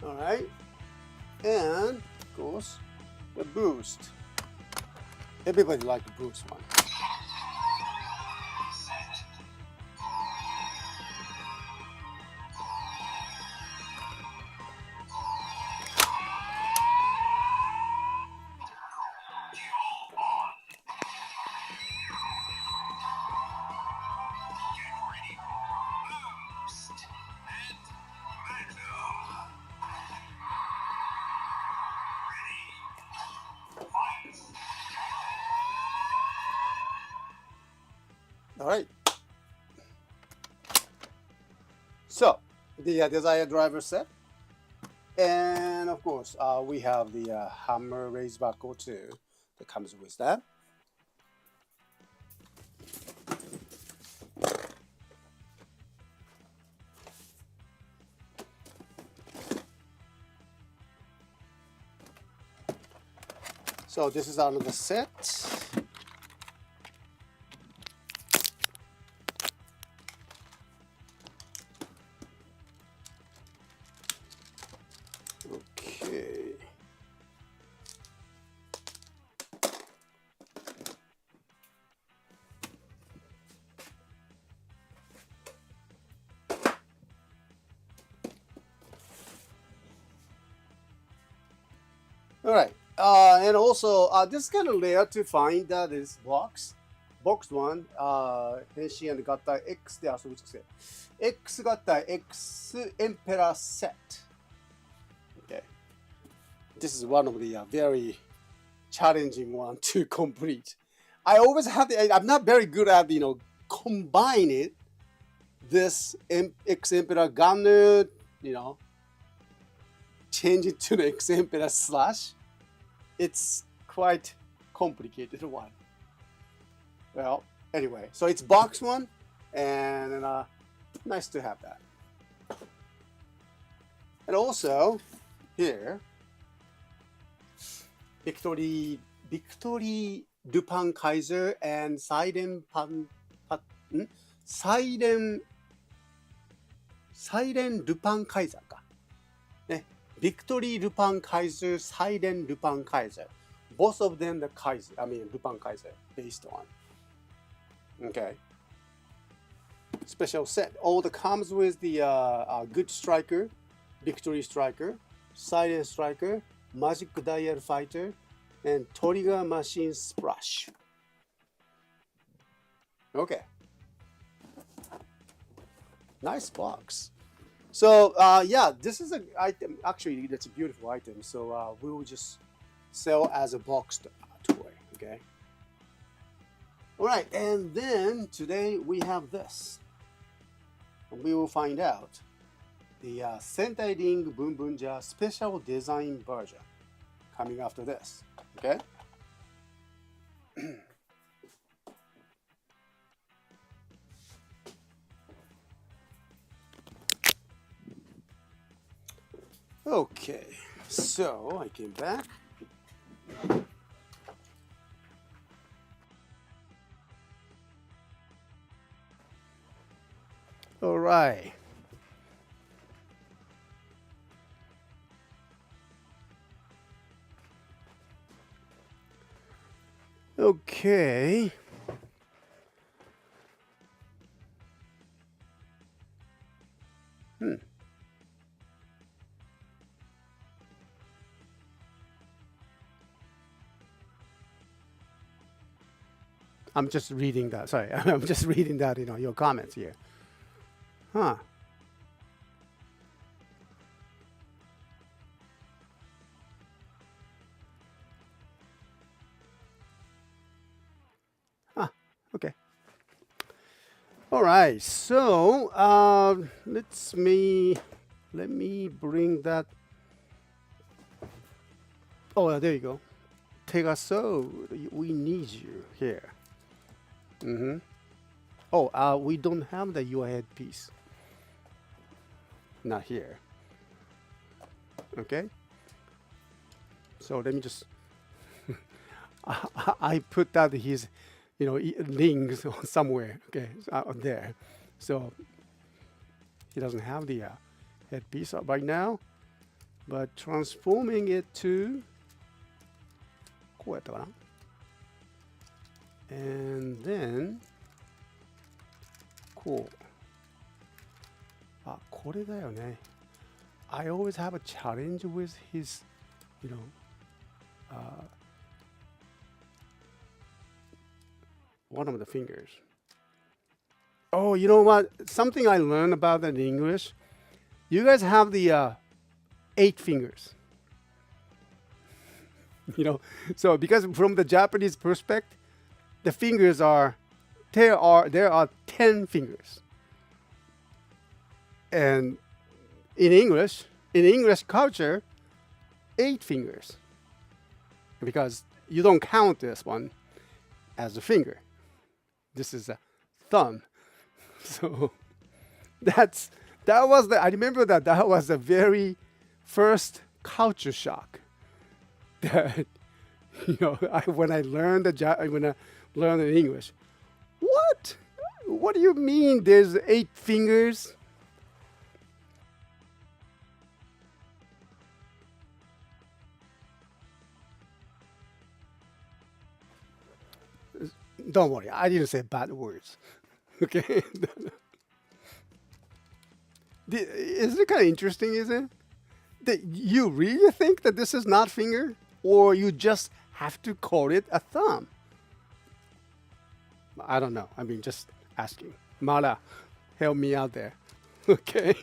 All right, and of course the boost. Everybody likes the boost one. All right. So the desired driver set, and of course we have the hammer raise buckle too that comes with that. So this is another set. Okay. All right. And also, this is kind of rare to find this boxed one. 変身型合体 X で遊び尽くせ。X 合体 X Emperor set. Okay. This is one of the very challenging one to complete. I always have the. I'm not very good at combining this X Emperor gunner. Change it to the X Emperor slash. It's quite complicated one. Well, anyway, so it's box one, and nice to have that. And also here, Victory Lupinkaiser and Siren Lupinkaiser か。ね。Victory Lupinkaiser, Siren Lupinkaiser. Both of them the Lupinkaiser based on. Okay. Special set. All that comes with the good striker, Victory striker, Siren striker, Magic Dial fighter, and Trigger machine splash. Okay. Nice box. So yeah, this is an item. Actually, that's a beautiful item. So we will just sell as a boxed toy. Okay. All right, and then today we have this. We will find out the Sentai Ring Bunbunja special design version coming after this. Okay. Okay, so I came back. All right. Okay. I'm just reading that. Sorry, I'm just reading that, your comments here. Huh. Okay. All right. So let me bring that. Oh, there you go. Tegaso, we need you here. Oh, we don't have the your headpiece. Not here. Okay. So let me just. I put that his, rings somewhere. Okay, there. So he doesn't have the headpiece right now. but transforming it to こうやったかな and then こうあ、これだよね I always have a challenge with his, you know, one of the fingers. Oh, you know what? Something I learned about that in English. You guys have the 8 fingers. You know, so because from the Japanese perspective, the fingers are there are 10 fingers. And in English culture, 8 fingers. Because you don't count this one as a finger. This is a thumb. So I remember that was the very first culture shock. That when I learned in English, what do you mean? There's 8 fingers? Don't worry, I didn't say bad words. Okay. Isn't it kind of interesting, isn't it? That you really think that this is not finger? Or you just have to call it a thumb? I don't know. I mean, just asking. Mara, help me out there. Okay.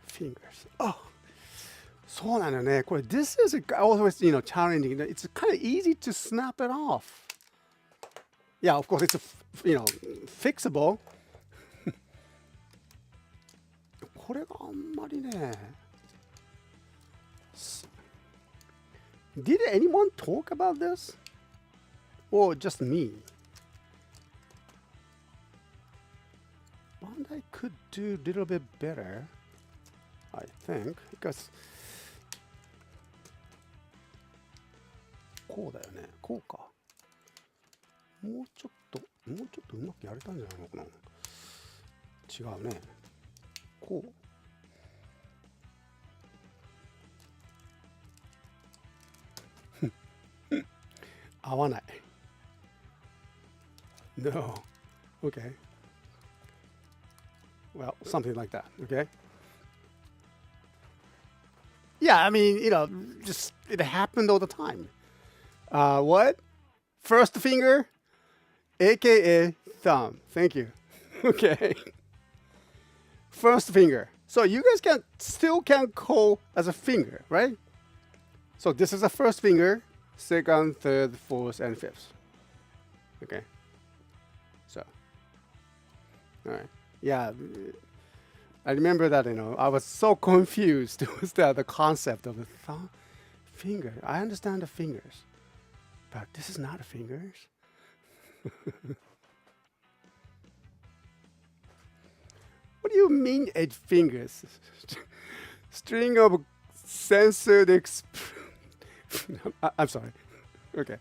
Fingers. Oh. そうなのね。これ this is always, challenging. It's kind of easy to snap it off. Yeah, of course, it's, fixable. これがあんまりね。Did anyone talk about this? Or just me? Bandai could do a little bit better, I think, because こうだよね。こうか。もうちょっとうまくやれたんじゃないのかな。違うね。こう。合わない。No. Okay. Well, something like that. Okay. Yeah, I mean, just it happened all the time. What? First finger, aka thumb. Thank you. Okay. First finger. So you guys still can call as a finger, right? So this is the first finger, second, third, fourth, and fifth. Okay. So, all right. Yeah. I remember that, I was so confused with the concept of the thumb, finger. I understand the fingers, but this is not a fingers. What do you mean 8 fingers? String of censored I'm sorry. Okay.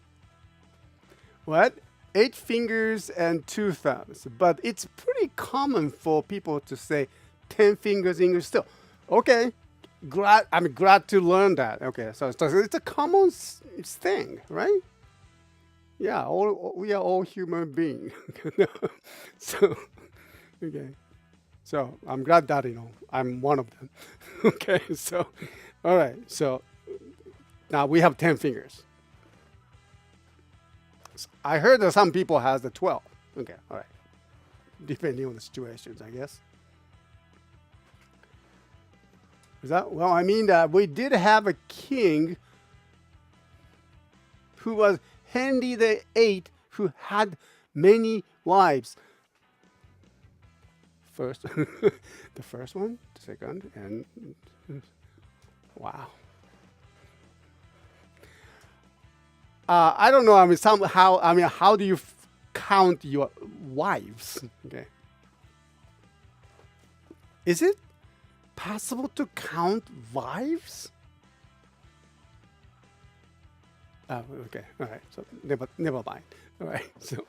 What? 8 fingers and 2 thumbs. But it's pretty common for people to say 10 fingers English still. Okay. I'm glad to learn that. Okay. So it's a common thing, right? Yeah. We are all human beings. So, okay. So I'm glad that, I'm one of them. Okay. So, all right. So now we have 10 fingers. I heard that some people has the 12. Okay, all right. Depending on the situations, I guess. Is that? Well, I mean that we did have a king who was Henry the Eighth, who had many wives. First, the first one, the second, and wow. I don't know. I mean, how do you count your wives? Okay. Is it possible to count wives? Oh, okay. All right. So never mind. All right. So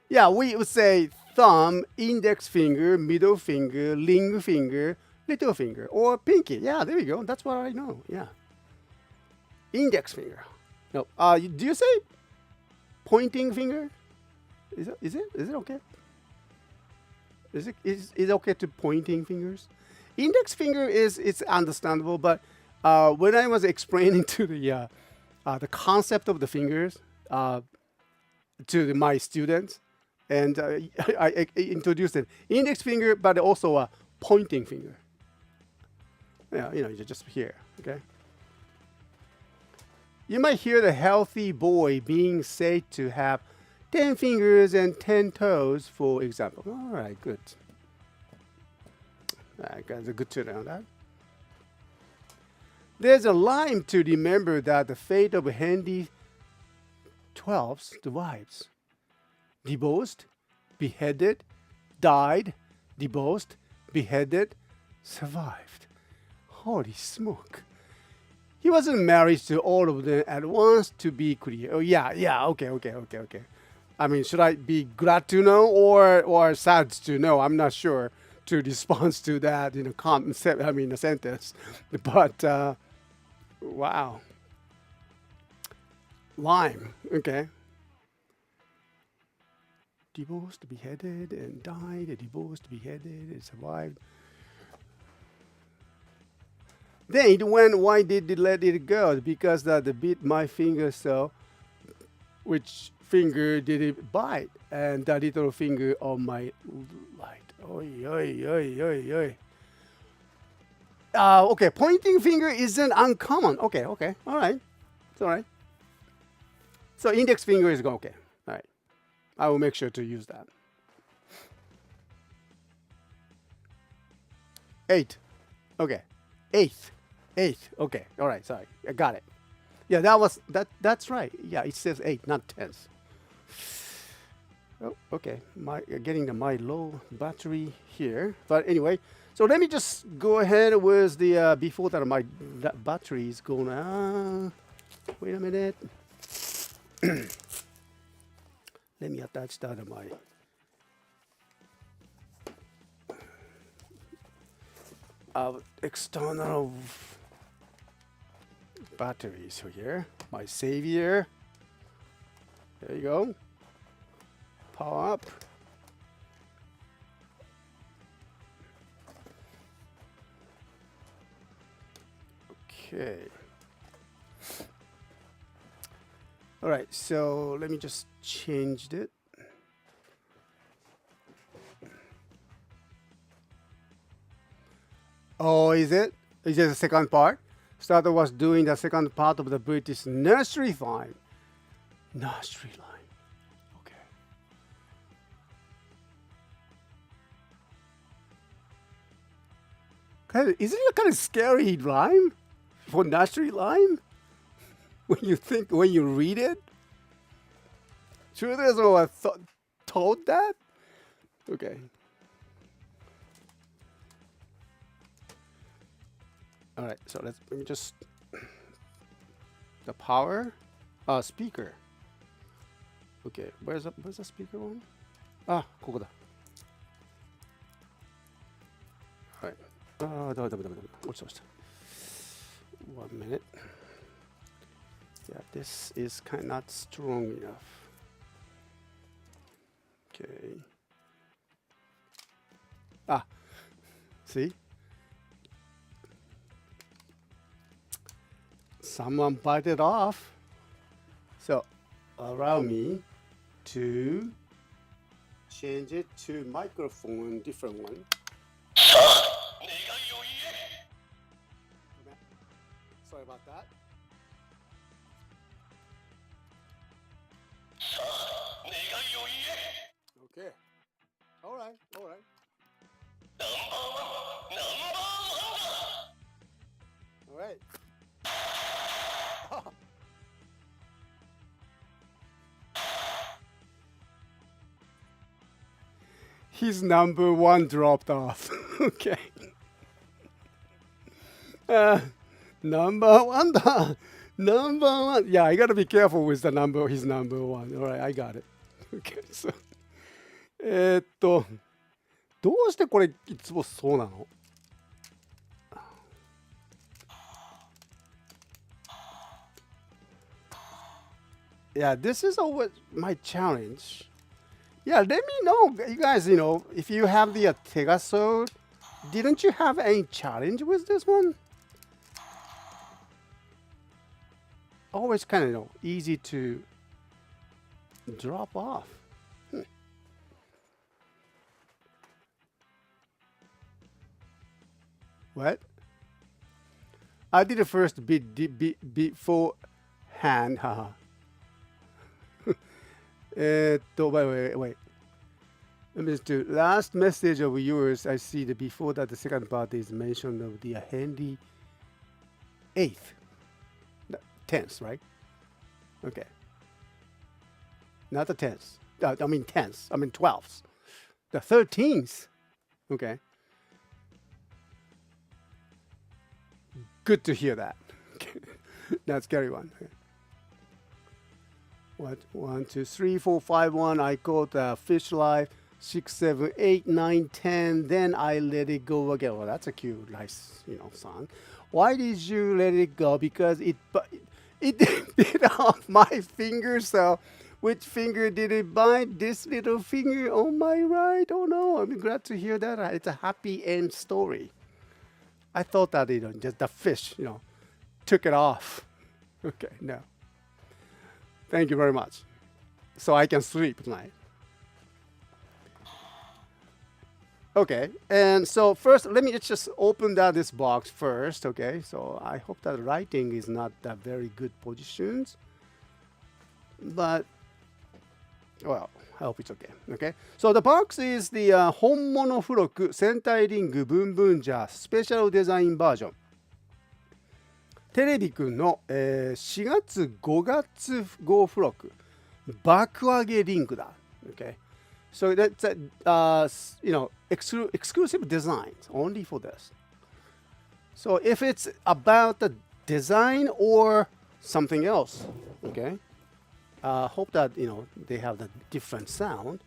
yeah, we would say thumb, index finger, middle finger, ring finger, little finger, or pinky. Yeah, there you go. That's what I know. Yeah. Index finger. No. Do you say pointing finger? Is it okay? Is it okay to pointing fingers? Index finger it's understandable, but when I was explaining to the concept of the fingers to my students, and I introduced it index finger, but also a pointing finger. Yeah, you're just here. Okay. You might hear the healthy boy being said to have 10 fingers and 10 toes, for example. All right, good. Guys are good to know that. There's a rhyme to remember that the fate of Henry XII's wives: divorced, beheaded, died, divorced, beheaded, survived. Holy smoke. He wasn't married to all of them at once, to be clear. Oh, yeah, okay. I mean, should I be glad to know or sad to know? I'm not sure to respond to that in a sentence. But, wow. Lime, okay. Divorced, beheaded, and died. Divorced, beheaded, and survived. Then it went, why did it let it go? Because they bit my finger, so which finger did it bite? And the little finger on my right. Oi. Okay, pointing finger isn't uncommon. Okay, all right. It's all right. So index finger is okay. All right. I will make sure to use that. 8. Okay. Eighth. Okay. All right. Sorry. I got it. Yeah, that's right. Yeah, it says 8, not 10th. Oh, okay. Getting my low battery here. But anyway, so let me just go ahead with the before that my battery is going. Wait a minute. Let me attach that to my external batteries here. My savior. There you go. Power up. Okay. All right, so let me just change it. Oh, is it? Is it the second part? Starter was doing the second part of the British nursery rhyme. Nursery rhyme. Okay. Isn't it a kind of scary rhyme for nursery rhyme? When you read it? Sure, there's no told that? Okay. All right, so let me just the power speaker. Okay, where's the speaker one? ここだ. All right. ダメ。落ちた. 1 minute. Yeah, this is kind of not strong enough. Okay. See? Someone bite it off. So allow me to change it to microphone, different one. Sorry about that. Okay. All right. All right. His number 1 dropped off. Okay. Number 1. Number 1. Yeah, I gotta be careful with his number 1. All right, I got it. Okay, so どうしてこれいつもそうなの？ Yeah, this is always my challenge. Yeah, let me know, you guys, if you have the Tegasode, didn't you have any challenge with this one? Always kind of, easy to drop off. What? I did the first beforehand, haha. Wait. Let me just do last message of yours. I see that before that the second part is mention of the Henry 8th. 10th, right? Okay. Not the 10th. I mean 10th. I mean 12th. The 13th. Okay. Good to hear that. Let's carry on. What? 1, 2, 3, 4, 5, 1. I caught fish live. 6, 7, 8, 9, 10. Then I let it go again. Well, that's a cute, nice, song. Why did you let it go? Because it bit off my finger. So, which finger did it bite? This little finger on my right. Oh no! I'm glad to hear that. It's a happy end story. I thought that just the fish, took it off. Okay, no. Thank you very much. So I can sleep tonight. Okay, and so first, let me just open this box first, okay? So I hope that writing is not that very good positions. But, well, I hope it's okay, okay? So the box is the Honmono Furoku Sentai Ring Bunbunja Special Design Version. テレビくんの、4月5月号付録爆上げリンクだ。Okay. So that's exclusive designs only for this. So if it's about the design or something else, okay. Hope that they have the different sound.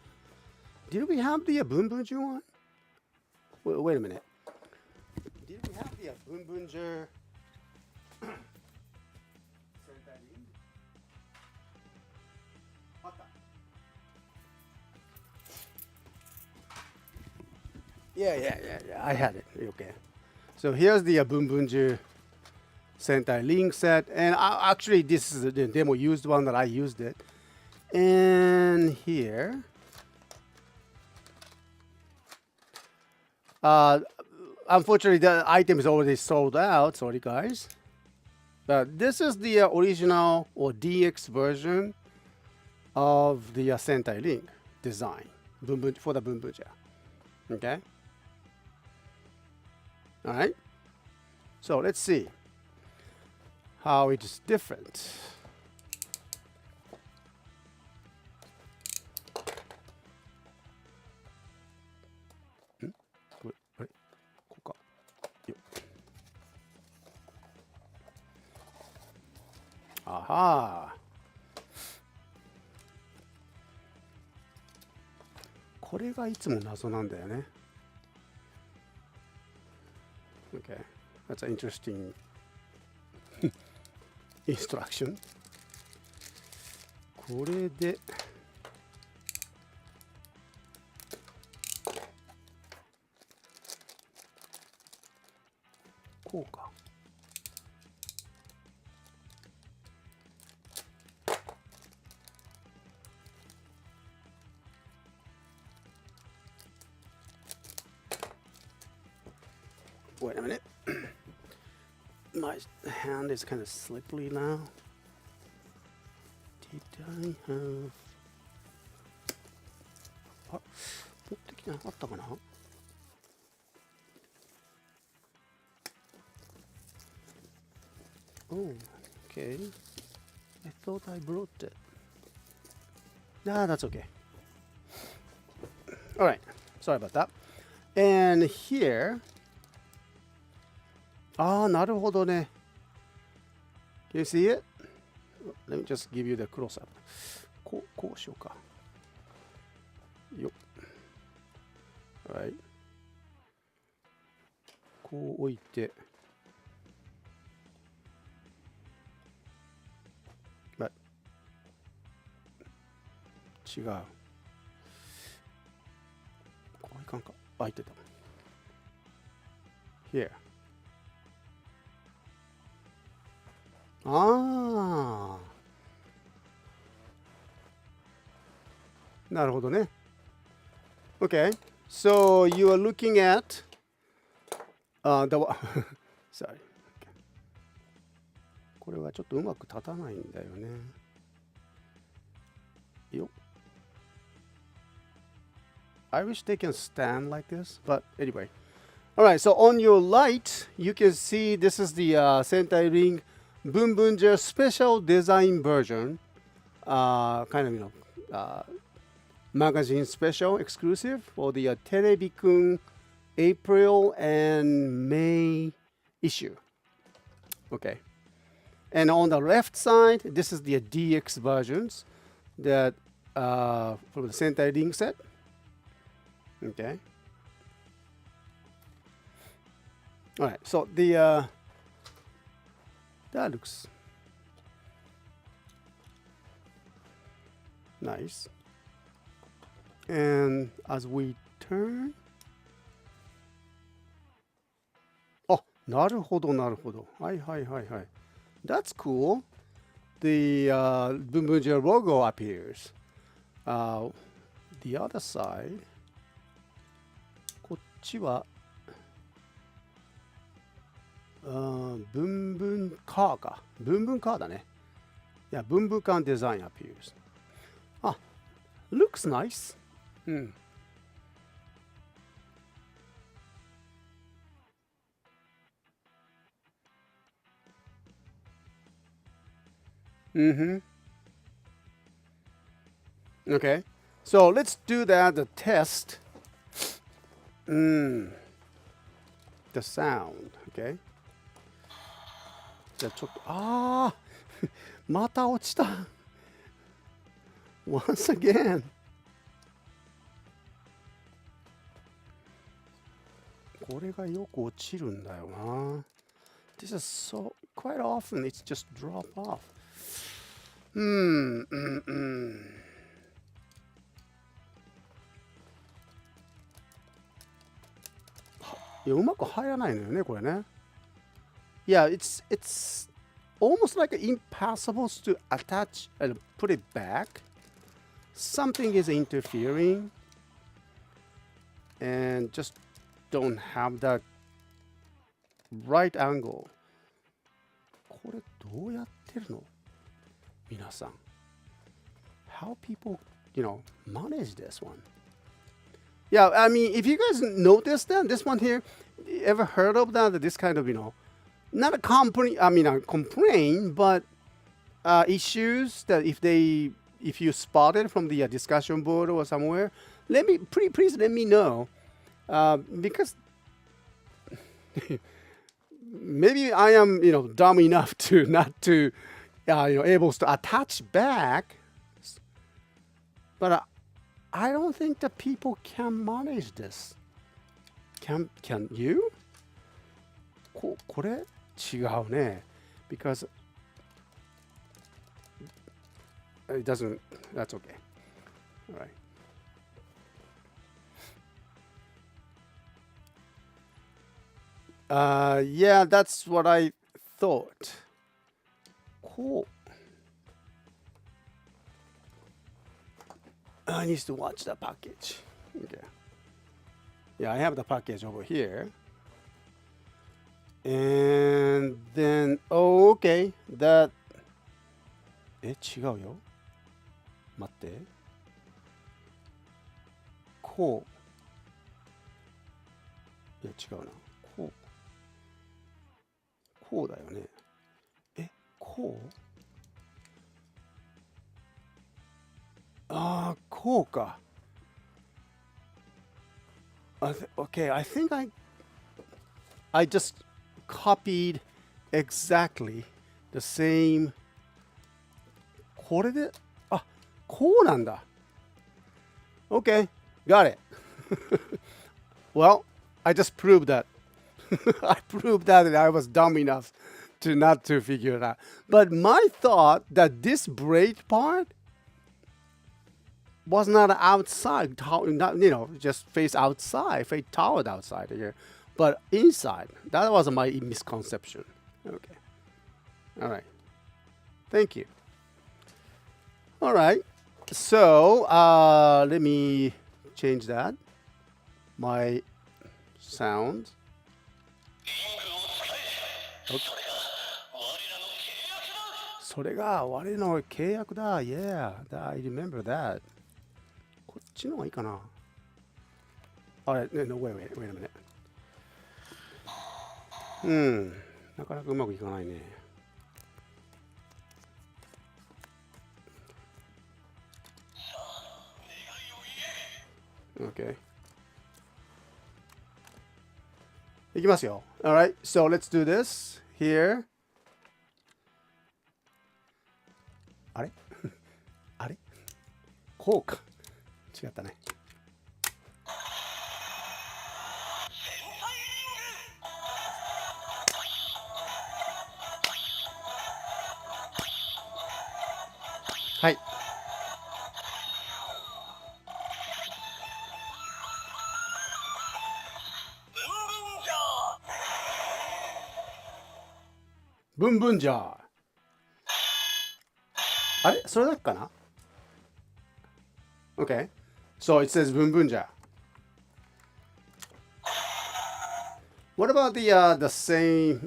Did we have the Bunbunju one? Wait a minute. Did we have the Bunbunju? Yeah. I had it. Okay. So here's the Bunbunju Sentai Link set. And actually, this is the demo used one that I used it. And here. Unfortunately, the item is already sold out. Sorry, guys. But this is the original or DX version of the Sentai Link design for the Bunbunja. Okay. All right. So let's see how it is different. Wait. Aha. これがいつも謎なんだよね。Okay, that's an interesting instruction. これでこうか。Wait a minute. My hand is kind of slippery now. Did I have... あ、持ってきてなかったかな? Oh, okay. I thought I brought it. Nah, that's okay. All right. Sorry about that. And here... ああ、なるほどね。Can you see it? Let me just give you the close up. こうしようか。よっ。こう置いて、違う。こういかんか。あ、いってた。Here。ああ。なるほどね。Okay. So you are looking at the sorry. これはちょっとうまく立たないんだよね。よ。I wish they can stand like this, but anyway. Alright, so on your light, you can see this is the Sentai Ring Bunbunja special design version. Kind of, magazine special exclusive for the Terebi-kun April and May issue. Okay. And on the left side, this is the DX versions that from the Sentai Ring set. Okay. All right. So the that looks nice. And as we turn, oh, なるほどなるほど。はいはいはいはい。That's cool. The Bunbunja logo appears. The other side, こっちは、ブンブンカーか。ブンブンカーだね。Yeah, ブンブンカー design appears. Ah, looks nice. Okay. So let's do that, the test. The sound. Okay. じゃあちょっと、また落ちた。Once again. これがよく落ちるんだよな。This is so quite often it's just drop off. いや、うまく入らないのよね、これね。Yeah, it's almost like impossible to attach and put it back. Something is interfering and just don't have that right angle. これどうやってるの？皆さん。How people, manage this one? Yeah, I mean, if you guys notice that, this one here, ever heard of that? This kind of, not a complaint, a complaint, but issues that if you spot it from the discussion board or somewhere, please let me know. Because maybe I am, dumb enough to not to, able to attach back. But I don't think that people can manage this. Can you? これ違うね。Because it doesn't. That's okay. All right. Yeah, that's what I thought. Cool. I need to watch the package. Okay. Yeah, I have the package over here. And then, okay, that... 違うよ。待って。こう。いや、違うな。こうだよね。こうこうか。Okay, I think I just copied exactly the same. これで、こうなんだ。Okay, got it. Well, I just proved that I proved that I was dumb enough to not to figure it out. But my thought that this braid part was not outside, not just face outside, face toward outside here, but inside. That was my misconception. Okay. All right. Thank you. All right. So let me change that. My sound. Okay. それが我の契約だ。Yeah, I remember that. こっちの方がいいかな。Alright, no, wait a minute. なかなかうまくいかないね。Okay. いきますよ。Alright, so let's do this here. あれあれこうか。違ったね。はい。ブンブンジャー。あれそれだけかな ?Okay. So it says ブンブンジャー。What about the Sentai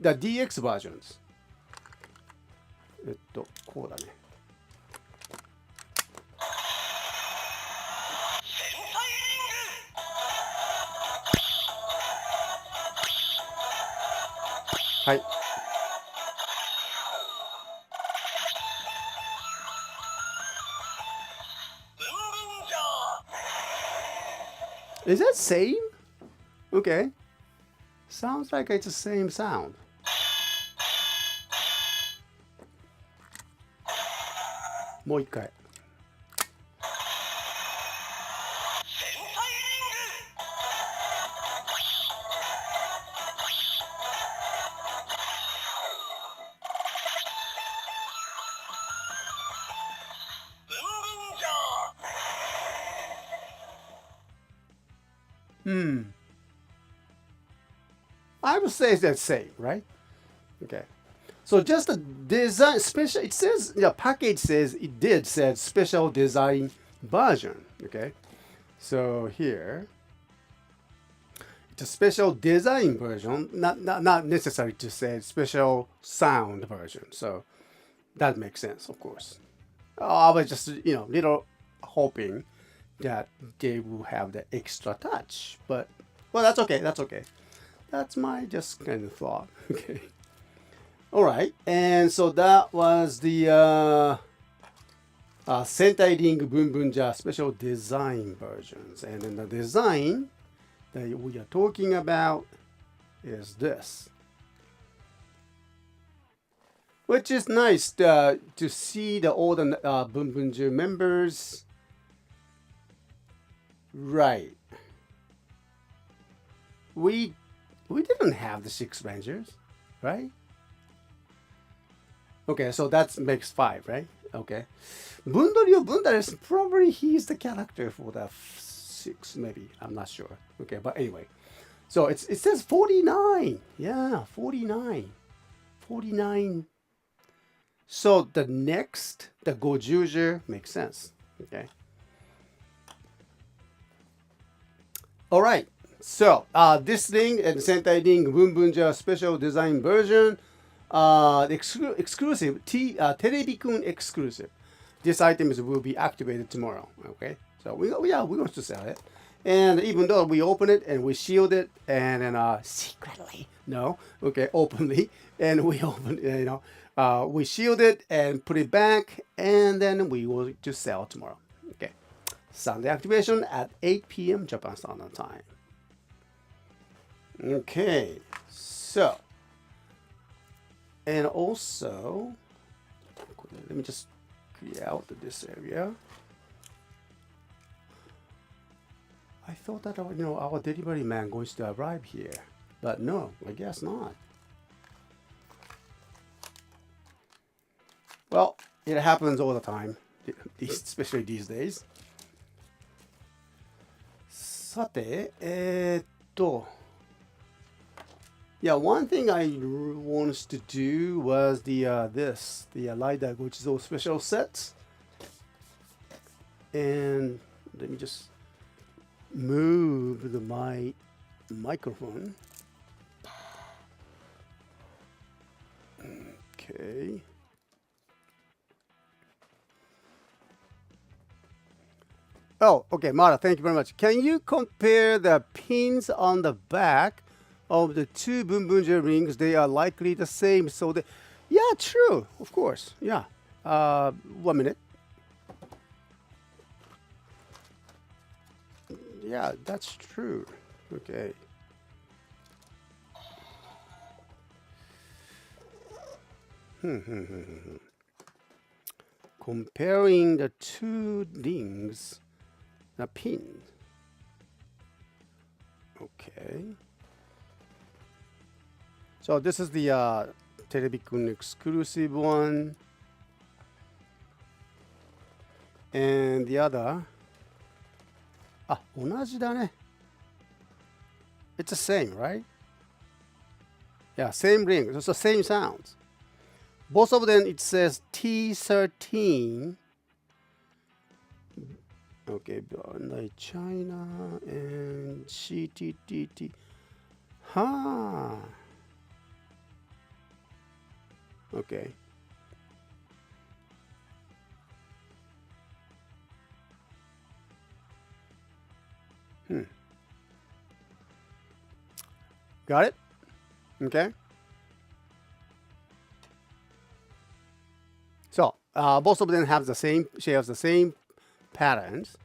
the DX versions? こうだね。はい。Is that same? Okay. Sounds like it's the same sound. もう一回。I would say it's the same, right? Okay. So just the design special. It says package says special design version. Okay. So here, it's a special design version. Not necessary to say special sound version. So that makes sense, of course. I was just little hoping that they will have the extra touch, but well, that's okay. That's okay. That's my just kind of thought. Okay. All right. And so that was the Sentai Ring Bunbunja special design versions. And then the design that we are talking about is this. Which is nice to see all the Bunbunja members. Right. We didn't have the 6 Rangers, right? Okay, so that makes 5, right? Okay. Bundar is probably he's the character for the 6, maybe. I'm not sure. Okay, but anyway. So it says 49. Yeah, 49. 49. So the next, the Gojuju makes sense. Okay. All right. So this ring and Sentai Ring Bunbunja special design version, exclusive, Terebi-kun exclusive. This items will be activated tomorrow. Okay, so we're going to sell it, and even though we open it and we shield it and then secretly, no, okay, openly, and we open, we shield it and put it back, and then we will just sell tomorrow. Okay, Sunday activation at 8 p.m. Japan Standard Time. Okay, so, and also, let me just clear out this area. I thought that our delivery man going to arrive here, but no, I guess not. Well, it happens all the time, especially these days. さて、Yeah, one thing I wanted to do was the Lider Gochizo special set. And let me just move my microphone. Okay. Oh, okay, Mara, thank you very much. Can you compare the pins on the back of the two Bunbunja rings? They are likely the same, so they... Yeah, true, of course, yeah. 1 minute. Yeah, that's true. Okay. Comparing the two rings, the pin. Okay. So this is the Terebikun exclusive one. And the other. あ、同じだね。It's the same, right? Yeah, same ring. It's the same sounds. Both of them, it says T13. Okay, Bandai China and CTTT. Huh. Okay. Got it? Okay. So both of them have the same shares, the same patterns.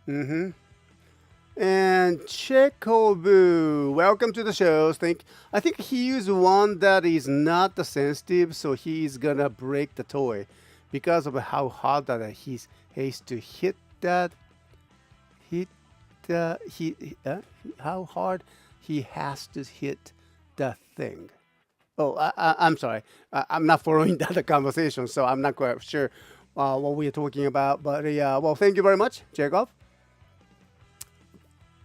And Chekobu, welcome to the show. I think he used one that is not the sensitive, so he's gonna break the toy because of how hard that he has to hit that. How hard he has to hit the thing. Oh, I'm sorry. I'm not following that conversation, so I'm not quite sure what we are talking about. But well, thank you very much, Jacob.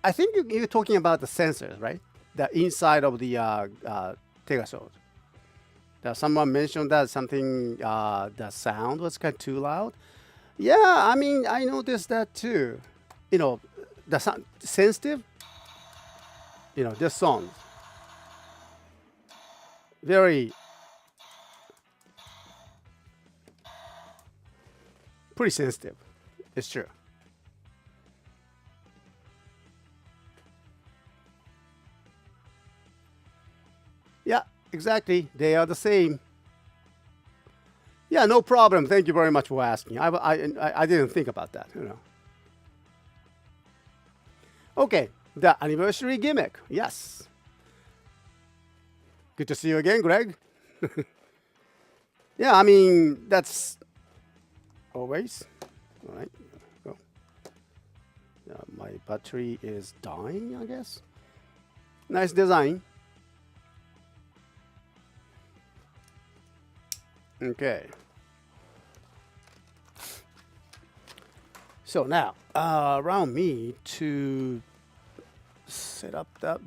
I think you're talking about the sensors, right? The inside of the Tegasword. Someone mentioned that something, the sound was kind of too loud. Yeah, I mean, I noticed that too. The sound sensitive. This song. Very pretty sensitive. It's true. Yeah, exactly. They are the same. Yeah, no problem. Thank you very much for asking. I didn't think about that. Okay, the anniversary gimmick. Yes. Good to see you again, Greg. Yeah, I mean, that's always. All right, go. My battery is dying, I guess. Nice design. Okay. So now, allow me to set up that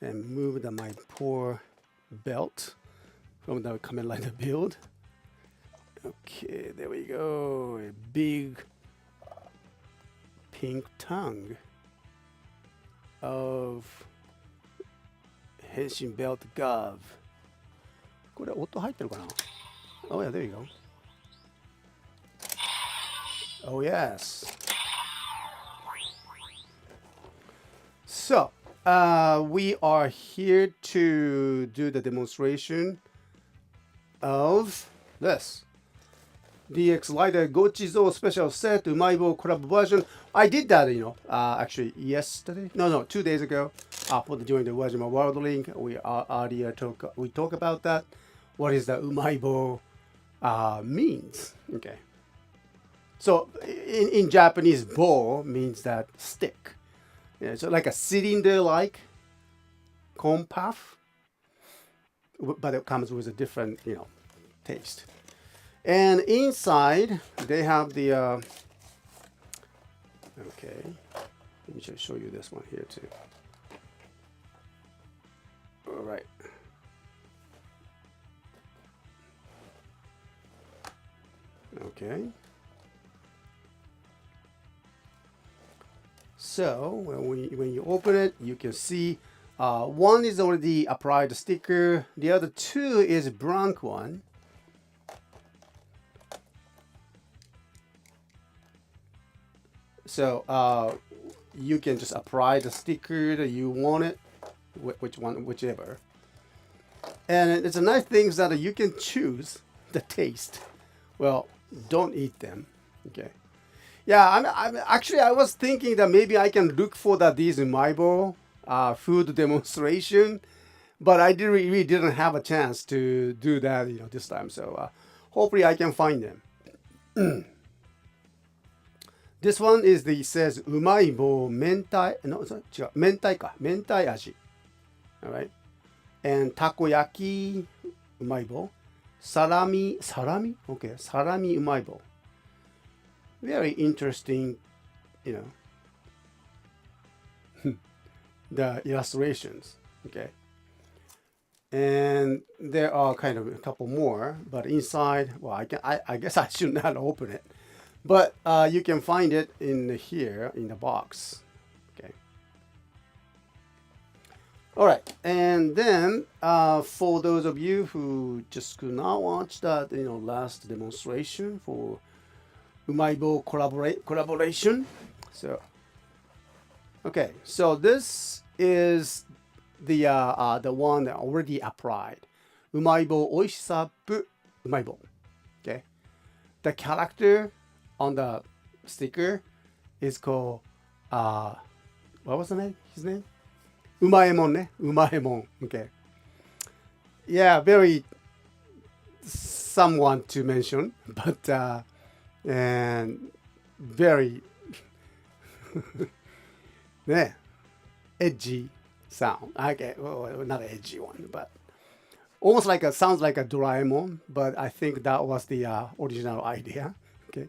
and move my poor belt from the Kamen Rider build. Okay, there we go. A big pink tongue of Henshin Belt Gov. これ音入ってるかな? Oh yeah, there you go. Oh yes. So, we are here to do the demonstration of this. DX Lider Gochizo Special Set Umaibo Collab version. I did that, actually yesterday. No, 2 days ago. During the Wajima World Link, we talked about that. what is the umaibo means. Okay. So in Japanese, bo means that stick. Yeah, so like a cylinder-like cone puff, but it comes with a different, taste. And inside, they have the, okay, let me just show you this one here too. All right. Okay. So when you open it, you can see one is already applied sticker. The other two is blank one. So you can just apply the sticker that you want it, whichever. And it's a nice thing that you can choose the taste. Well, don't eat them. Okay. Yeah, I'm actually I was thinking that maybe I can look for these umaibo food demonstration, but I really didn't have a chance to do that, this time. So hopefully I can find them. This one is says umaibo mentai. No, sorry, mentai ka. Mentai aji. All right. And takoyaki umaibo. Salami. Okay, salami umaibo. Very interesting, the illustrations. Okay. And there are kind of a couple more, but inside, well, I guess I should not open it, but you can find it in here in the box. Okay. All right, and then for those of you who just could not watch that, last demonstration for umaibo collaboration. So, okay, so this is the one that already applied. Umaibo oishisapu umaibo. Okay, the character on the sticker is called what was his name? Umaemon, ne? Umaemon. Okay. Yeah, very someone to mention, but and very edgy sound. Okay, well, not an edgy one, but almost like sounds like a Doraemon, but I think that was the original idea. Okay,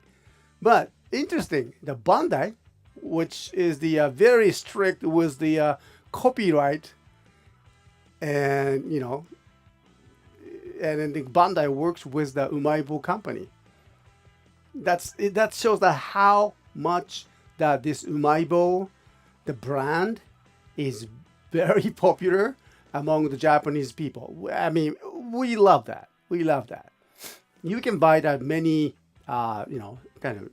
but interesting, the Bandai, which is the very strict with the copyright, and and then the Bandai works with the Umaibo company. That shows that how much that this umaibo, the brand, is very popular among the Japanese people. I mean, we love that. We love that. You can buy that many, kind of.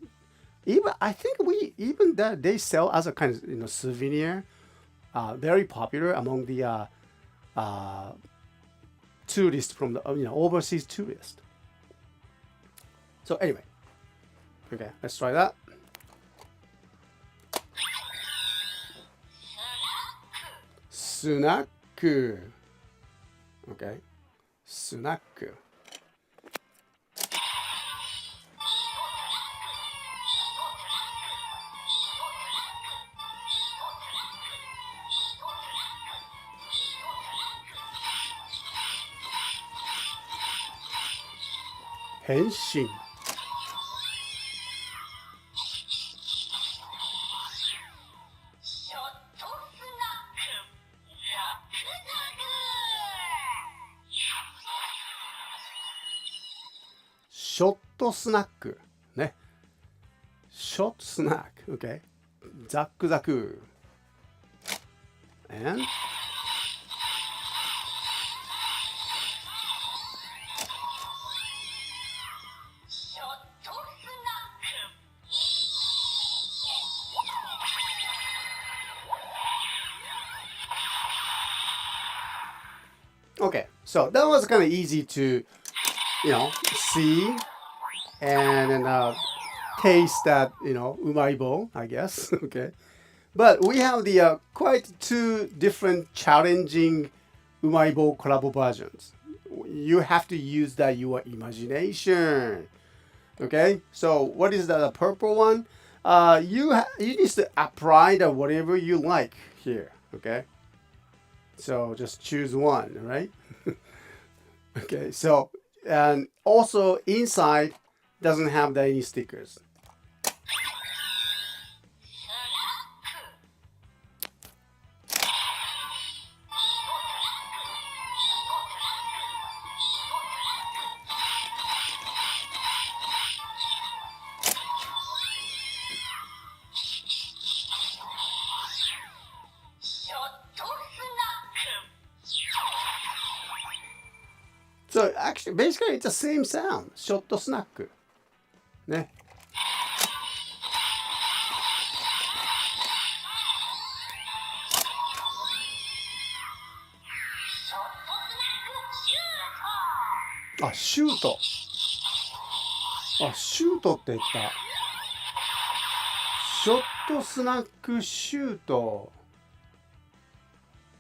Even I think even that they sell as a kind of souvenir. Very popular among the tourists from the overseas tourists. So anyway. Okay, let's try that. Sunaku. Okay, sunaku. Henshin. Short snack. ね。Short snack. Okay. ザクザク. And okay, so that was kind of easy to, see and then taste that, umaibo, I guess. Okay, but we have the quite two different challenging umaibo collabo versions. you have to use that your imagination. Okay, so what is the purple one? You need to apply the whatever you like here. Okay, so just choose one, right? Okay, so and also inside doesn't have any stickers. So actually, basically, it's the same sound. ショットスナック。ね。あ、シュート。あ、シュートって言った。ショットスナックシュート。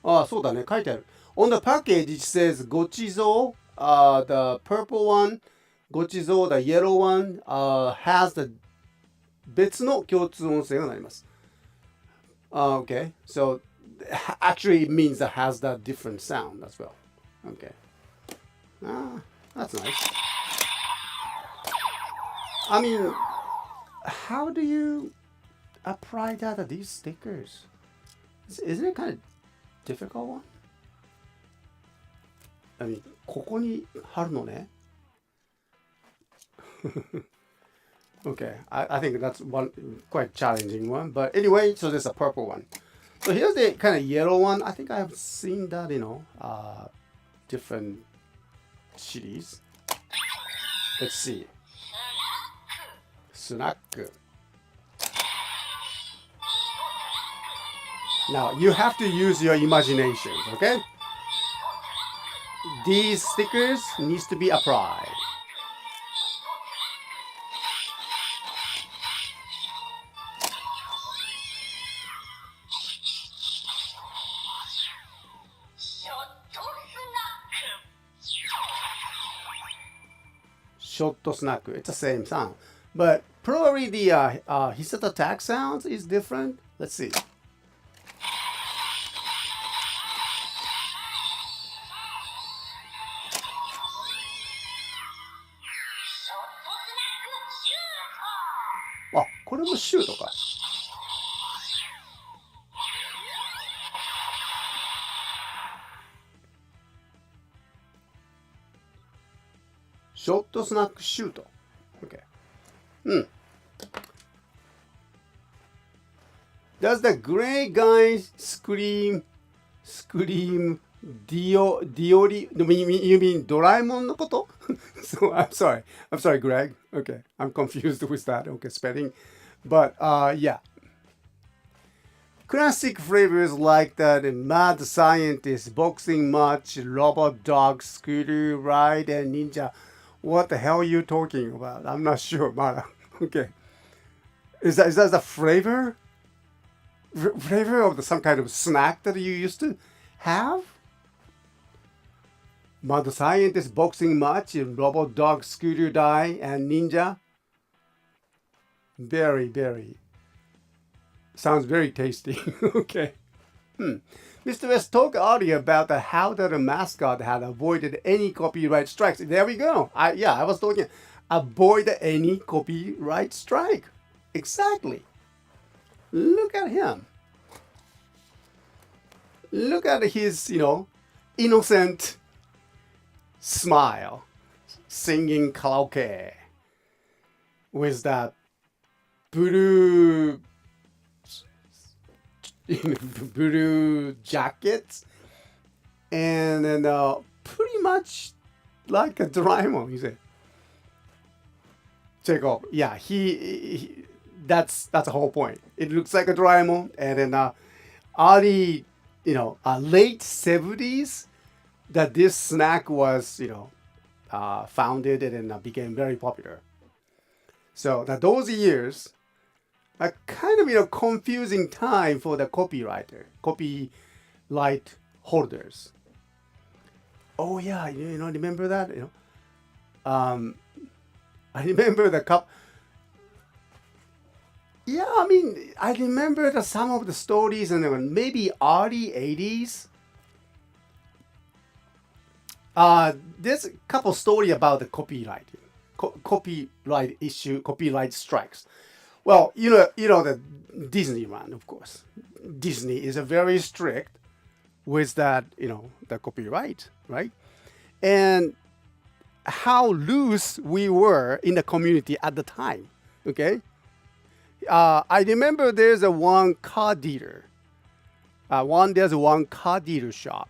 あ、そうだね。書いてある。On the package, it says ごちそう。The purple one, ごちそう、the yellow one, has the 別の共通音声がなります。Okay, so actually it means that has that different sound as well. Okay. That's nice. I mean, how do you apply that to these stickers? Isn't it kind of difficult one? I mean, ここに貼るのね。Okay, I think that's one quite challenging one. But anyway, so there's a purple one. So here's the kind of yellow one. I think I have seen that, different series. Let's see. Snack. Now, you have to use your imagination, okay? These stickers needs to be applied. Short snack. It's the same sound, but probably the Hisata attack sounds is different. Let's see. Ah, これもシュートか。ショットスナックシュート。Okay. Does the gray guy scream Diori? You mean ドラえもんのこと? So I'm sorry, Greg. Okay, I'm confused with that. Okay, spelling. But yeah. Classic flavors like that Mad Scientist, Boxing Match, Robot Dog, Scooter, Ride, and Ninja. What the hell are you talking about? I'm not sure, Mara. Okay. Is that the flavor? Flavor of some kind of snack that you used to have? Mad Scientist, Boxing Match, Robot Dog, Scooter Die, and Ninja. Very. Sounds very tasty. Okay. Mr. West talked earlier about how the mascot had avoided any copyright strikes. There we go. I was talking. Avoid any copyright strike. Exactly. Look at him. Look at his, innocent smile, singing karaoke with that blue jackets, and then pretty much like a Doraemon, you say. Check off. Yeah, he that's the whole point. It looks like a Doraemon, and then early, late 70s, that this snack was, founded and became very popular. So that those years, a kind of confusing time for the copyright holders. Oh yeah, remember that? Um, I remember the cup. Yeah, I mean, I remember some of the stories and maybe early 80s. There's a couple story about the copyright, copyright issue, copyright strikes. Well, the Disneyland, of course. Disney is a very strict with that, the copyright, right? And how loose we were in the community at the time. Okay, I remember there's a one car dealer. There's one car dealer shop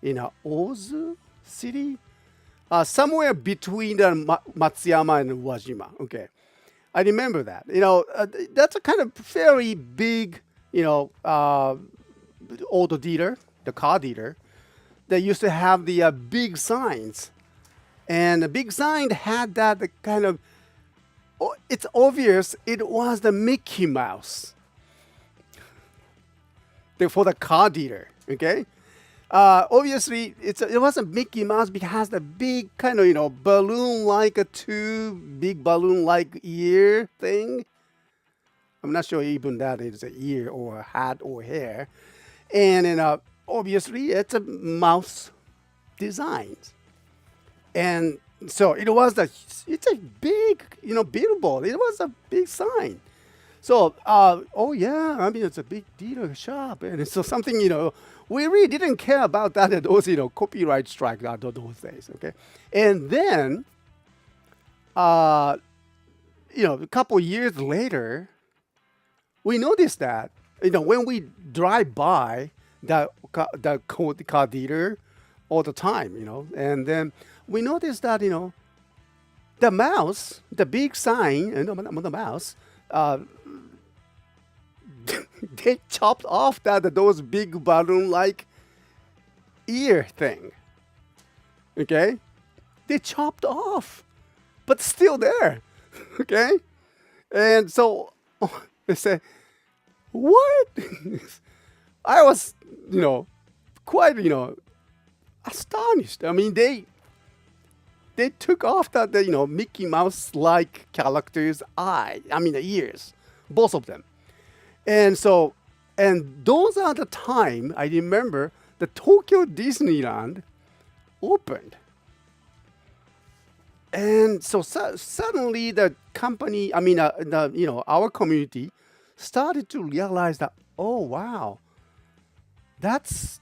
in Ozu city, somewhere between Matsuyama and Wajima. Okay, I remember that. That's a kind of very big, auto dealer, the car dealer, that used to have the big signs, and the big sign had that kind of. It's obvious it was the Mickey Mouse for the car dealer. Okay, obviously it wasn't Mickey Mouse because the big kind of balloon like a big balloon like ear thing. I'm not sure even that is an ear or a hat or hair, and obviously it's a mouse design, and so it's a big billboard. It was a big sign. So oh yeah, I mean it's a big dealer shop, and so something we really didn't care about that at those copyright strike out of those days. Okay, and then a couple years later, we noticed that when we drive by the car dealer all the time, and then we noticed that the mouse, the big sign, the mouse, they chopped off those big balloon like ear thing. Okay, they chopped off, but still there. Okay, and so they said, "What?" I was, quite, astonished. I mean, they took off the Mickey Mouse like character's the ears, both of them. And so, and those are the time I remember the Tokyo Disneyland opened. And so suddenly the company, our community started to realize that, oh wow, that's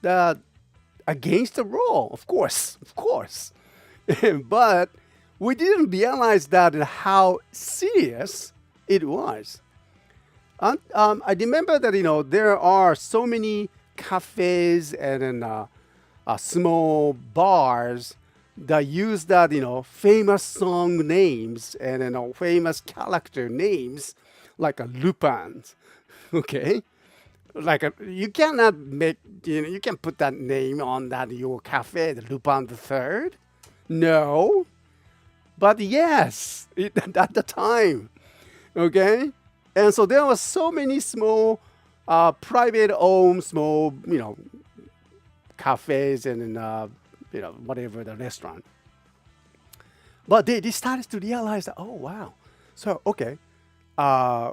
against the law, of course. But we didn't realize that how serious it was. And I remember that there are so many cafes and small bars that use that famous song names and famous character names like a Lupin. Okay, you cannot make you can put that name on your cafe, the Lupin the Third. No, but yes, at the time, okay, and so there were so many small, private-owned small, cafes and whatever the restaurant. But they started to realize that, oh wow, so okay,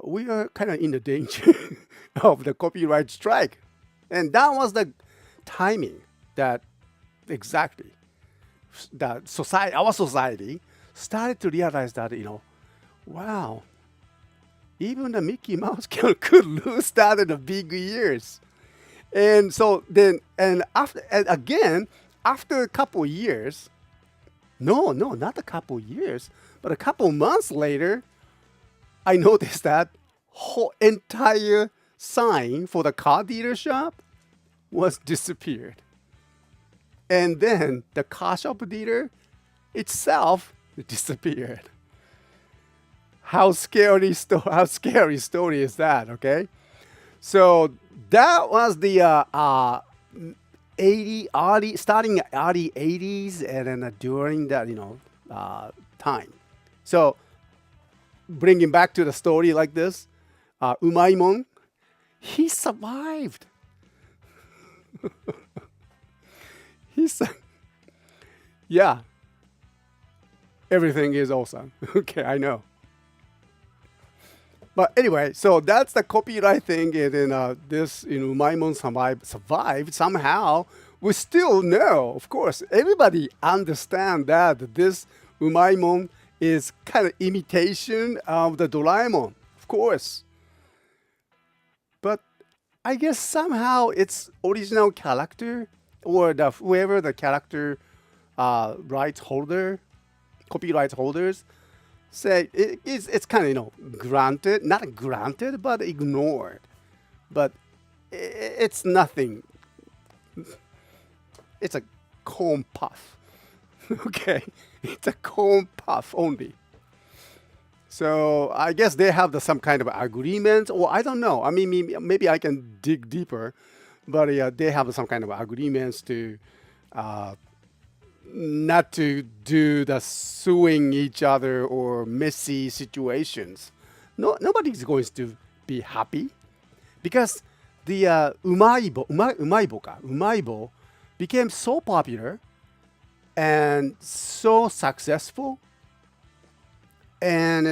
we are kind of in the danger of the copyright strike, and that was the timing that exactly. That our society started to realize that wow, even the Mickey Mouse could lose that in the big ears, and so then after a couple of years, no, not a couple of years, but a couple of months later, I noticed that whole entire sign for the car dealer shop was disappeared. And then the car shop dealer itself disappeared. How scary story is that? Okay, so that was the starting early 80s, and then during that time. So bringing back to the story like this, Umaimon, he survived. Yeah. Everything is awesome. Okay, I know. But anyway, so that's the copyright thing, and then this, Umaimon survived somehow. We still know, of course, everybody understand that this Umaimon is kind of imitation of the Doraemon, of course. But I guess somehow its original character or whoever the character rights holder, copyright holders say it's kind of granted, not granted, but ignored. But it's nothing. It's a corn puff. Okay, it's a corn puff only. So I guess they have some kind of agreement, or I don't know. I mean, maybe I can dig deeper, but they have some kind of agreements to not to do the suing each other or messy situations. No, nobody's going to be happy because the Umaibo became so popular and so successful. And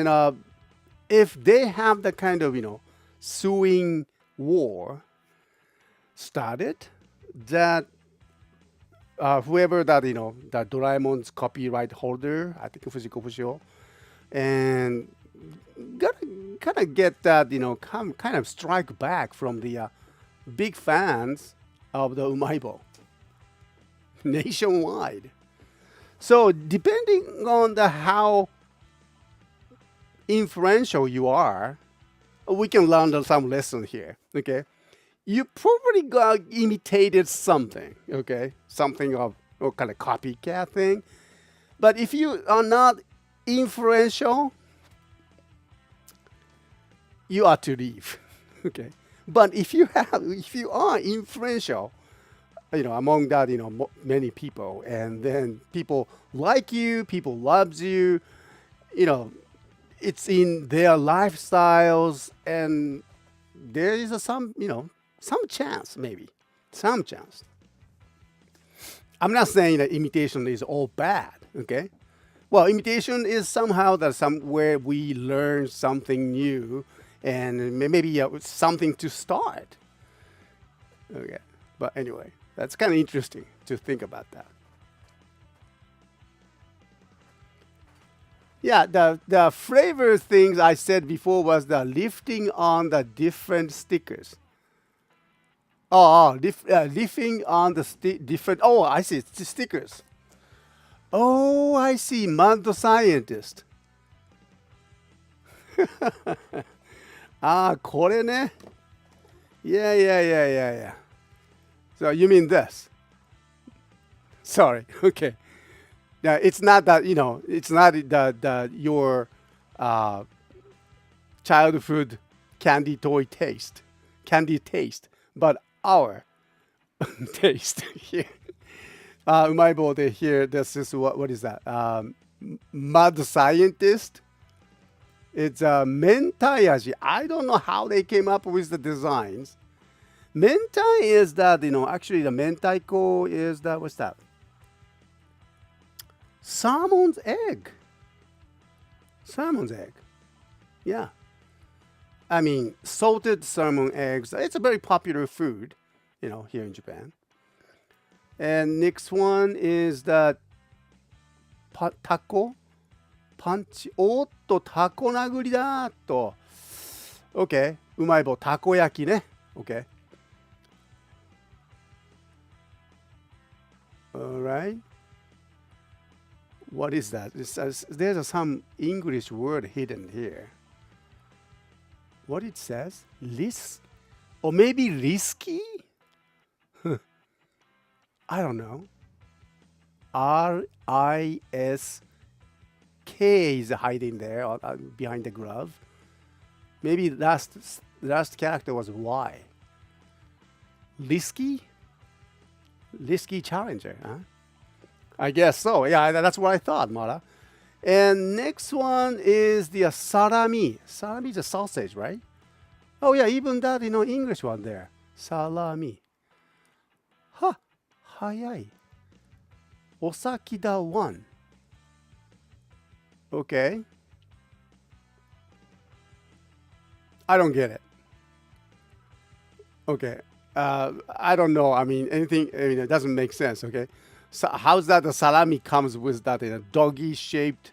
if they have the kind of suing war started, that whoever that that Doraemon's copyright holder, I think Fujiko Fushio, and gotta get that kind of strike back from the big fans of the Umaibo nationwide. So depending on the how influential you are, we can learn some lesson here. Okay, you probably got imitated something. Okay, something of kind of copycat thing. But if you are not influential, you are to leave. Okay, but if you are influential, among that many people, and then people like you, people loves you, it's in their lifestyles, and there is some chance, maybe some chance. I'm not saying that imitation is all bad. Okay, well, imitation is somehow that somewhere we learn something new, and maybe something to start. Okay, but anyway, that's kind of interesting to think about that. Yeah, the flavor things I said before was the lifting on the different stickers. Lifting on the different. Oh, I see. It's stickers. Oh, I see. Mad scientist. これね. Yeah. So you mean this? Sorry. Okay. Yeah, it's not that it's not your childhood candy taste, but our taste here. Umaibo de here. This is what is that? Mad scientist. It's mentai. I don't know how they came up with the designs. Mentai is that actually the mentaiko is that what's that? Salmon's egg. Salmon's egg. Yeah. I mean, salted salmon eggs. It's a very popular food, here in Japan. And next one is the taco. Punch. おっと、タコ殴りだと。Okay. うまい棒、たこ焼きね。Okay. All right. What is that? There's some English word hidden here. What it says? Or maybe risky? I don't know. RISK is hiding there behind the glove. Maybe the last character was Y. Risky challenger, huh? I guess so. Yeah, that's what I thought, Mara. And next one is the salami. Salami is a sausage, right? Oh yeah, even that English one there. Salami. Ha, hayai. Osakida 1. Okay. I don't get it. Okay. I don't know. I mean, anything, I mean, it doesn't make sense. Okay. So, how's that the salami comes with that in a doggy shaped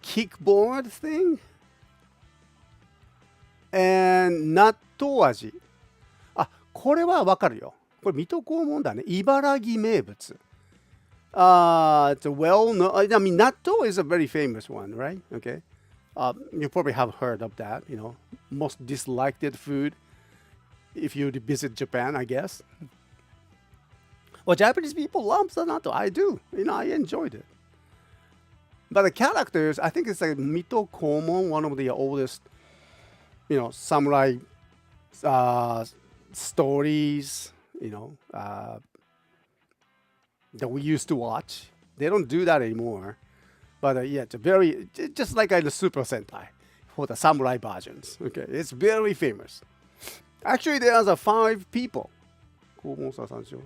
kickboard thing? And 納豆味。あ、これはわかるよ。これ水戸黄門だね。茨城名物。It's a well known. I mean, natto is a very famous one, right? Okay. You probably have heard of that. You know, most disliked food if you visit Japan, I guess. Well, Japanese people love the natto. I do. You know, I enjoyed it. But the characters, I think it's like Mito Komon, one of the oldest, you know, samurai stories. You know. That we used to watch. They don't do that anymore. But yeah, it's just like the Super Sentai for the samurai versions. Okay, it's very famous. Actually, there's 5 people. 黄門さんでしょ。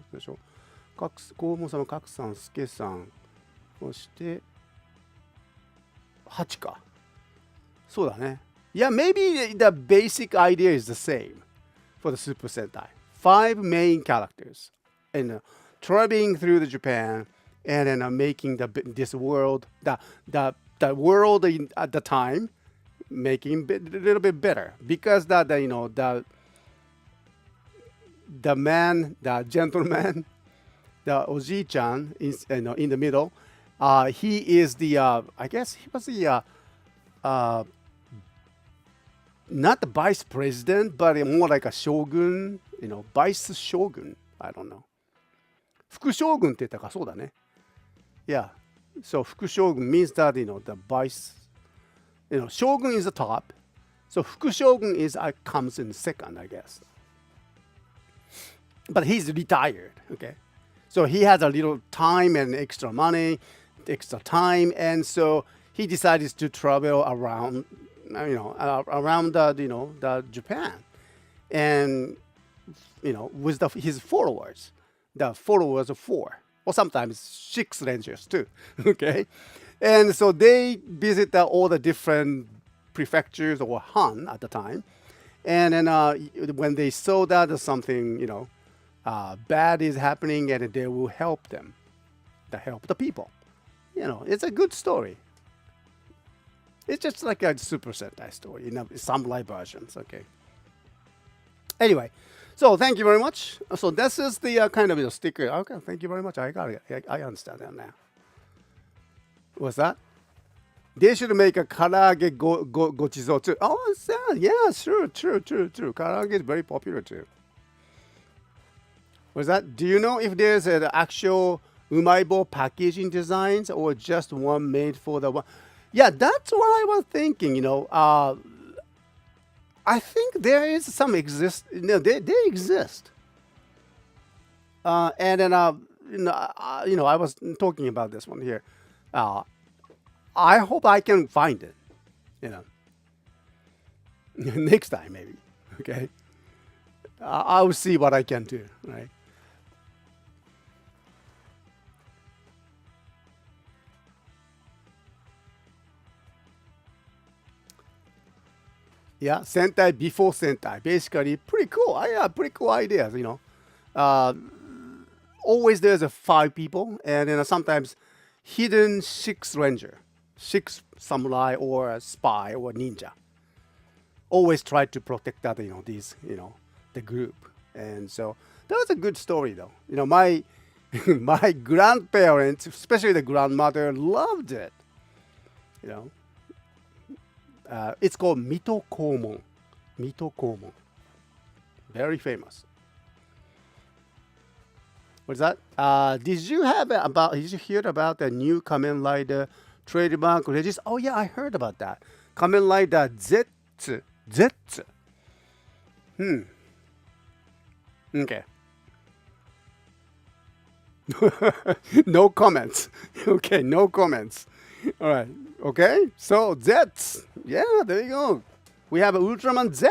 黄門さん、角さん、助さん、そして8か。そうだね。Yeah, maybe the basic idea is the same for the Super Sentai. 5 main characters. And traveling through the Japan and then making this world, the world at the time, making a little bit better because you know the man, the gentleman, the Oji-chan is in the middle. He is the I guess he was the not the vice president, but more like a shogun, you know, vice shogun. I don't know. 副将軍って言ったかそうだね。Yeah. So 副将軍 means that, you know, the vice, you know, shogun is the top. So 副将軍 comes in second, I guess. But he's retired, okay? So he has a little time and extra money, extra time, and so he decided to travel around, you know, around the Japan, and you know, with his followers. The followers of 4, or sometimes 6 rangers too. Okay, and so they visit all the different prefectures or Han at the time, and then when they saw that something, you know, bad is happening, and they will help them, help the people. You know, it's a good story. It's just like a Super Sentai story, you know, samurai versions. Okay. Anyway. So thank you very much. So this is the kind of sticker. Okay, thank you very much. I got it. I understand that now. What's that? They should make a karaage gochizo too. Oh, yeah, sure, true. Karaage is very popular too. What's that? Do you know if there's an actual Umaibo packaging designs or just one made for the one? Yeah, that's what I was thinking. You know. I think there is some exist. No, they exist. And then you know, I was talking about this one here. I hope I can find it. You know, next time maybe. Okay. I'll see what I can do. Right. Yeah, Sentai before Sentai. Basically, pretty cool. Yeah, pretty cool ideas, you know. Always there's 5 people, and then sometimes hidden 6 ranger, 6 samurai or a spy or ninja. Always try to protect that, you know, the group. And so that was a good story, though. You know, my grandparents, especially the grandmother, loved it. You know. It's called Mito Komon. Mito Komon. Very famous. What's that? Did you hear about the new Kamen Rider trademark registry? Oh yeah, I heard about that. Kamen Rider Zetsu. Okay. No comments. Okay, no comments. All right. Okay. So Zets. Yeah, there you go. We have Ultraman Z.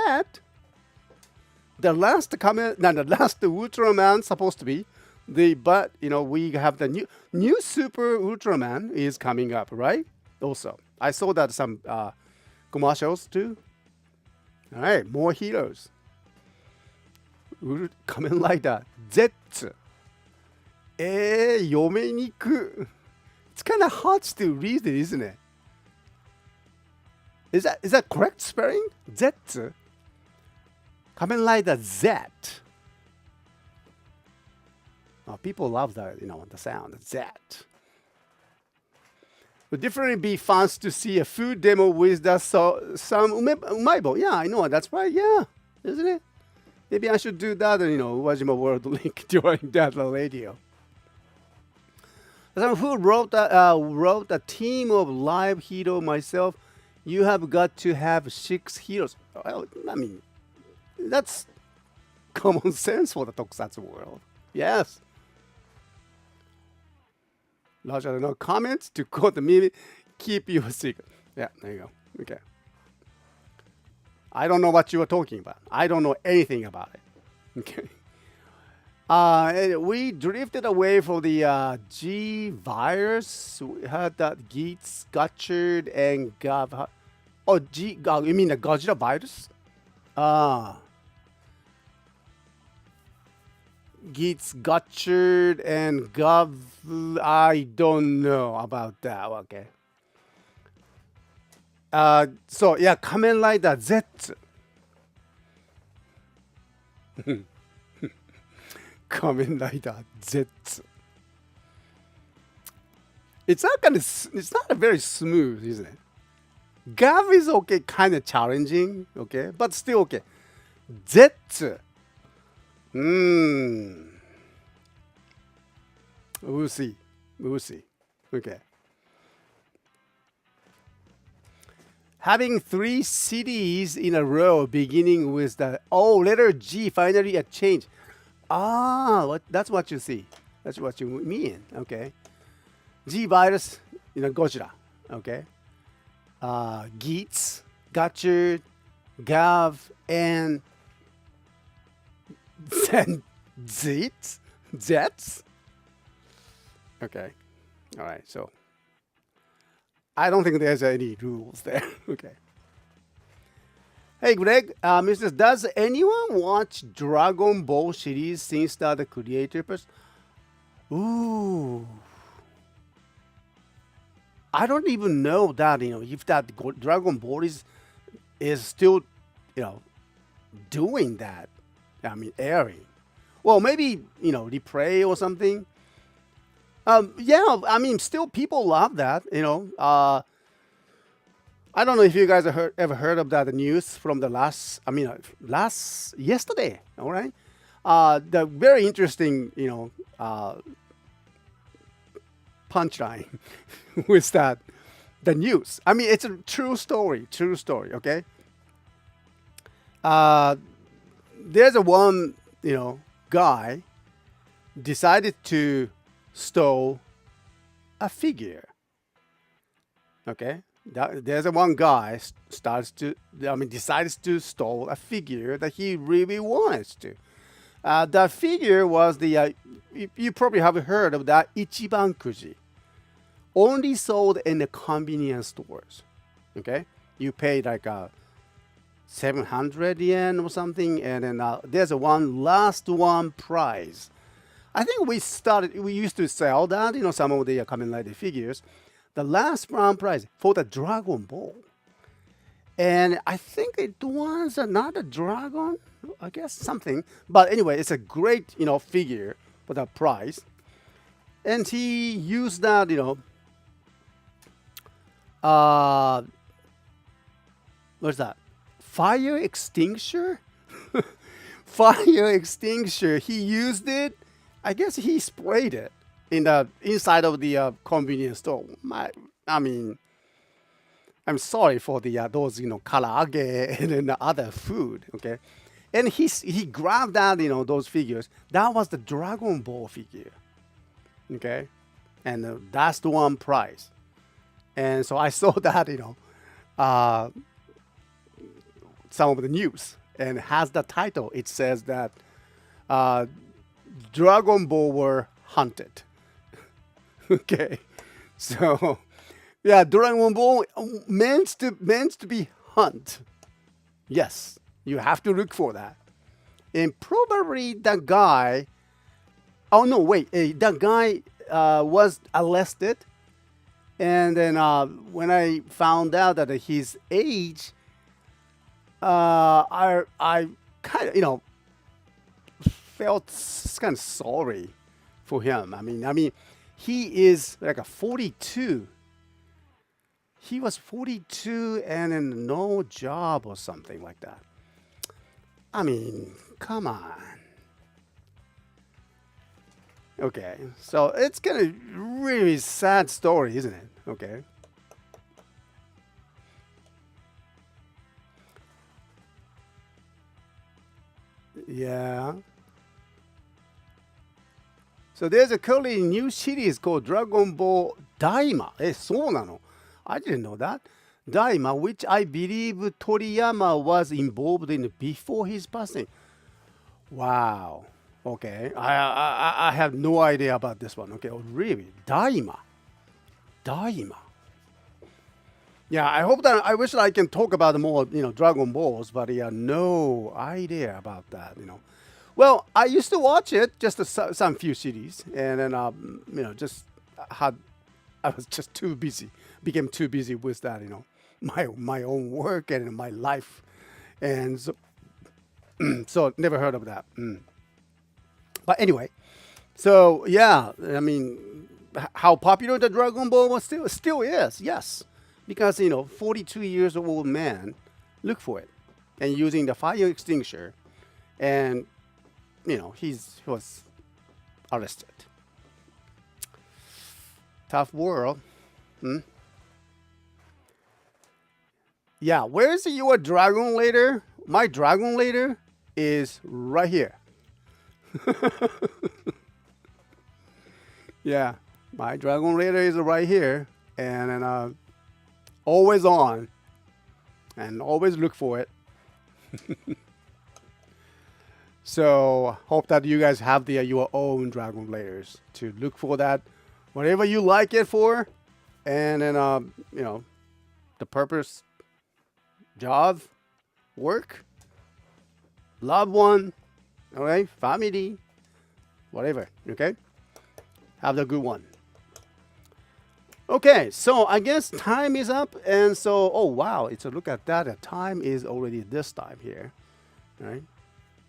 The last Ultraman supposed to be But we have the new Super Ultraman is coming up, right? Also, I saw that some commercials too. All right, more heroes. Kamen Rider Z. 読めにく. It's kind of hard to read it, isn't it? Is that correct spelling? Z. Kamen Rider Z. Oh, people love that, the sound, Z. Would definitely be fun to see a food demo with some umaibo. Yeah, I know, that's right, yeah, isn't it? Maybe I should do that, Wajima World link during that radio. Who wrote a team of live hero myself? You have got to have 6 heroes. Well, I mean, that's common sense for the tokusatsu world. Yes. Roger, no comments to quote the meme. Keep your secret. Yeah, there you go. Okay. I don't know what you are talking about. I don't know anything about it. Okay. We drifted away from the G virus. We had that Geats, Gutchard, and Gav. Oh, you mean the Godzilla virus? Geats, Gutchard, and Gov. I don't know about that. Okay. So yeah, Kamen Rider Z. Kamen Rider Z. It's not a very smooth, isn't it? Gav is okay, kind of challenging, okay, but still okay. Z. We'll see. Okay. Having 3 cities in a row beginning with the letter G, finally a change. That's what you see. That's what you mean. Okay. G virus, Godzilla. Okay. Geats, Gutchard, Gav, and Zets. Okay. All right. So I don't think there's any rules there. Okay. Hey, Greg, Mr. Does anyone watch Dragon Ball series since the creator person? Ooh. I don't even know that, if that Dragon Ball is still, doing that. I mean, airing. Well, maybe, replay or something. Yeah, I mean, still people love that, I don't know if you guys have ever heard of that news from yesterday, all right? The very interesting, punchline with the news. I mean, it's a true story, okay? There's one, guy decided to stole a figure, okay? There's one guy decides to stole a figure that he really wanted to. That figure was you probably have heard of that Ichiban Kuji. Only sold in the convenience stores. Okay? You pay like 700 yen or something, and then there's last one prize. I think we used to sell that, some of the Kamen Rider figures. The last round prize for the Dragon Ball. And I think it was not a dragon, I guess, something. But anyway, it's a great, figure for that prize. And he used that, what's that? Fire extinguisher? Fire extinguisher. He used it. I guess he sprayed it in the inside of the convenience store. I'm sorry for those karaage and then the other food. Okay, and he grabbed that those figures. That was the Dragon Ball figure. Okay, and that's the one prize. And so I saw that some of the news and has the title. It says that Dragon Ball were hunted. Okay, so yeah, Dragon Ball meant to be hunt. Yes, you have to look for that. And probably the guy. Oh no, wait, the guy was arrested, and then when I found out that his age, I kind of felt kind of sorry for him. I mean, he is like a 42. He was 42 and in no job or something like that. I mean, come on. Okay, so it's kind of really sad story, isn't it? Okay. Yeah. So there's a currently new series called Dragon Ball Daima. そうなの? I didn't know that. Daima, which I believe Toriyama was involved in before his passing. Wow. Okay. I have no idea about this one. Okay. Oh, really? Daima. Daima. Yeah, I wish I can talk about more, Dragon Balls, but yeah, no idea about that, Well, I used to watch it, just some few series, and then, just I was just too busy, became too busy with that, my own work and my life, and so, so never heard of that. But anyway, so yeah, I mean, how popular the Dragon Ball was still is, yes, because 42 years old man, look for it, and using the fire extinguisher, and he was arrested. Tough world. Yeah, where's your dragon later? My dragon later is right here. Yeah, my dragon later is right here, and then always on, and always look for it. So hope that you guys have your own dragon layers to look for that, whatever you like it for, and then the purpose, job, work, loved one, all right, family, whatever. Okay, have the good one. Okay, so I guess time is up, and so oh wow, it's a look at that. The time is already this time here, all right.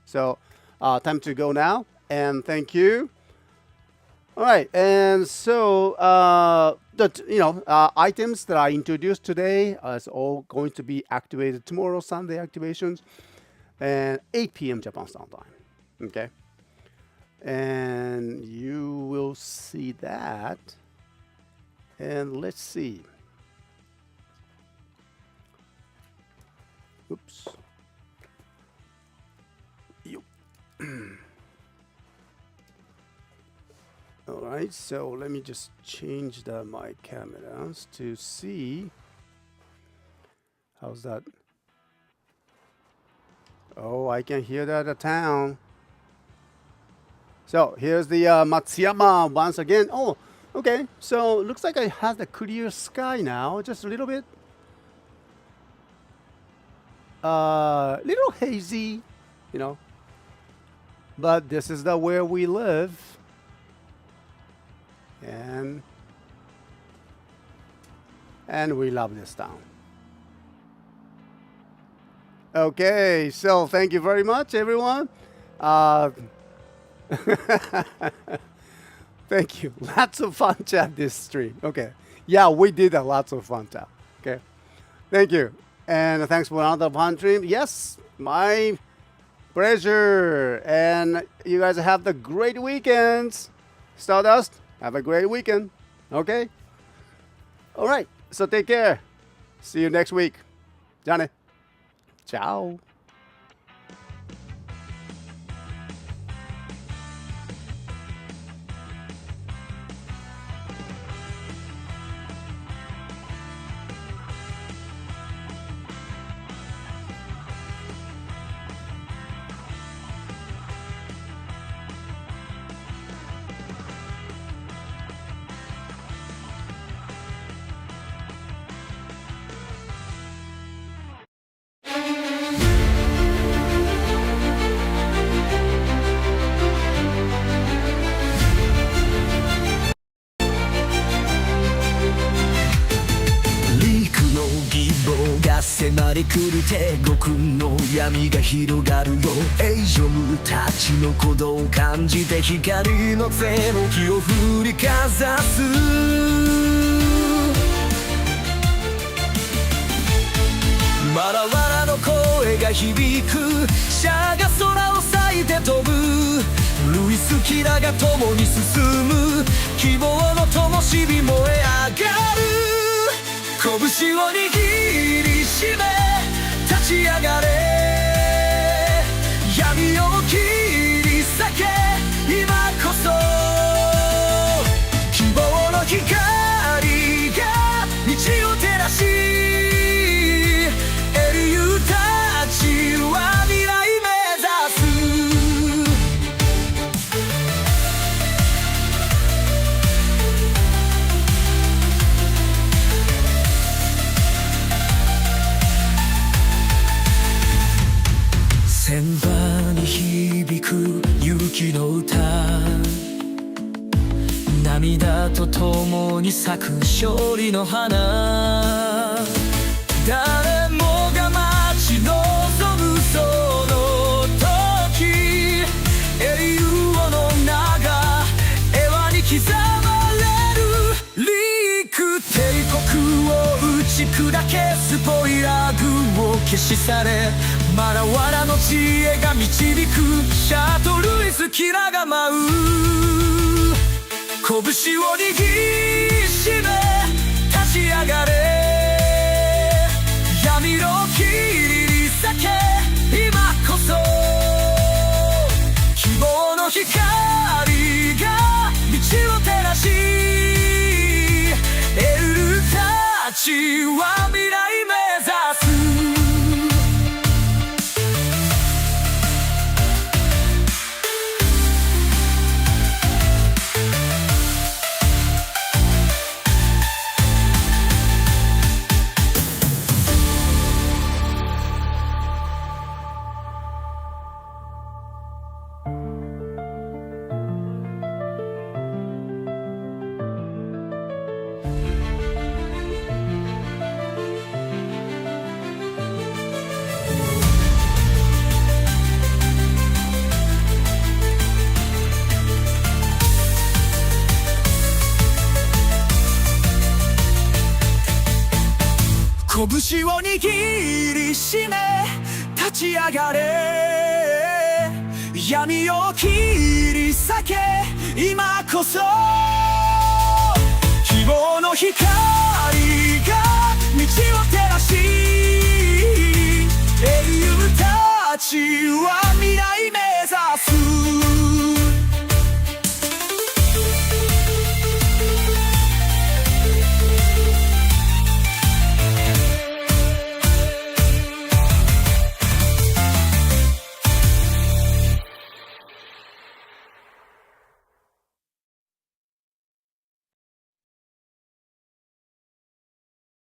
So time to go now, and thank you. All right, and so the items that I introduced today is all going to be activated tomorrow, Sunday activations, and 8 p.m. Japan Standard Time. Okay, and you will see that. And let's see. Oops. All right, so let me just change my cameras to see. How's that? Oh, I can hear that at town. So here's the Matsuyama once again. Oh, okay. So looks like it has the clear sky now, just a little bit. Little hazy, But this is where we live. And we love this town. Okay, so thank you very much, everyone. Thank you. Lots of fun chat this stream. Okay. Yeah, we did a lots of fun chat. Okay. Thank you. And thanks for another fun stream. Yes, my pleasure. And you guys have the great weekends. Stardust, have a great weekend. Okay? All right. So take care. See you next week. じゃあね. Ciao. が迫り来る帝国の闇が広がるよ。エイジョムたちの鼓動を感じて光の手の木を振りかざす。わらわらの声が響く。シャアが空を裂いて飛ぶ。ルイス・キラが共に進む。希望の灯火燃え上がる。拳を握りしめ立ち上がれ。闇を切り裂け今こそ。希望の光が道を照らし、英雄たちは未来目指す。千羽に響く勇気の歌、涙と共に咲く勝利の花。誰もが待ち望むその時、英雄の名が絵輪に刻まれる。陸帝国を打ち砕け、スポイラー軍を消し去れ。マラワラの知恵が導く。シャアとルイス・キラが舞う。拳を握りしめ立ち上がれ。闇を切り裂け今こそ。希望の光が道を照らし、英雄たちは未来目指す。拳を握りしめ立ち上がれ。闇を切り裂け今こそ。希望の光が道を照らし、英雄たちは未来目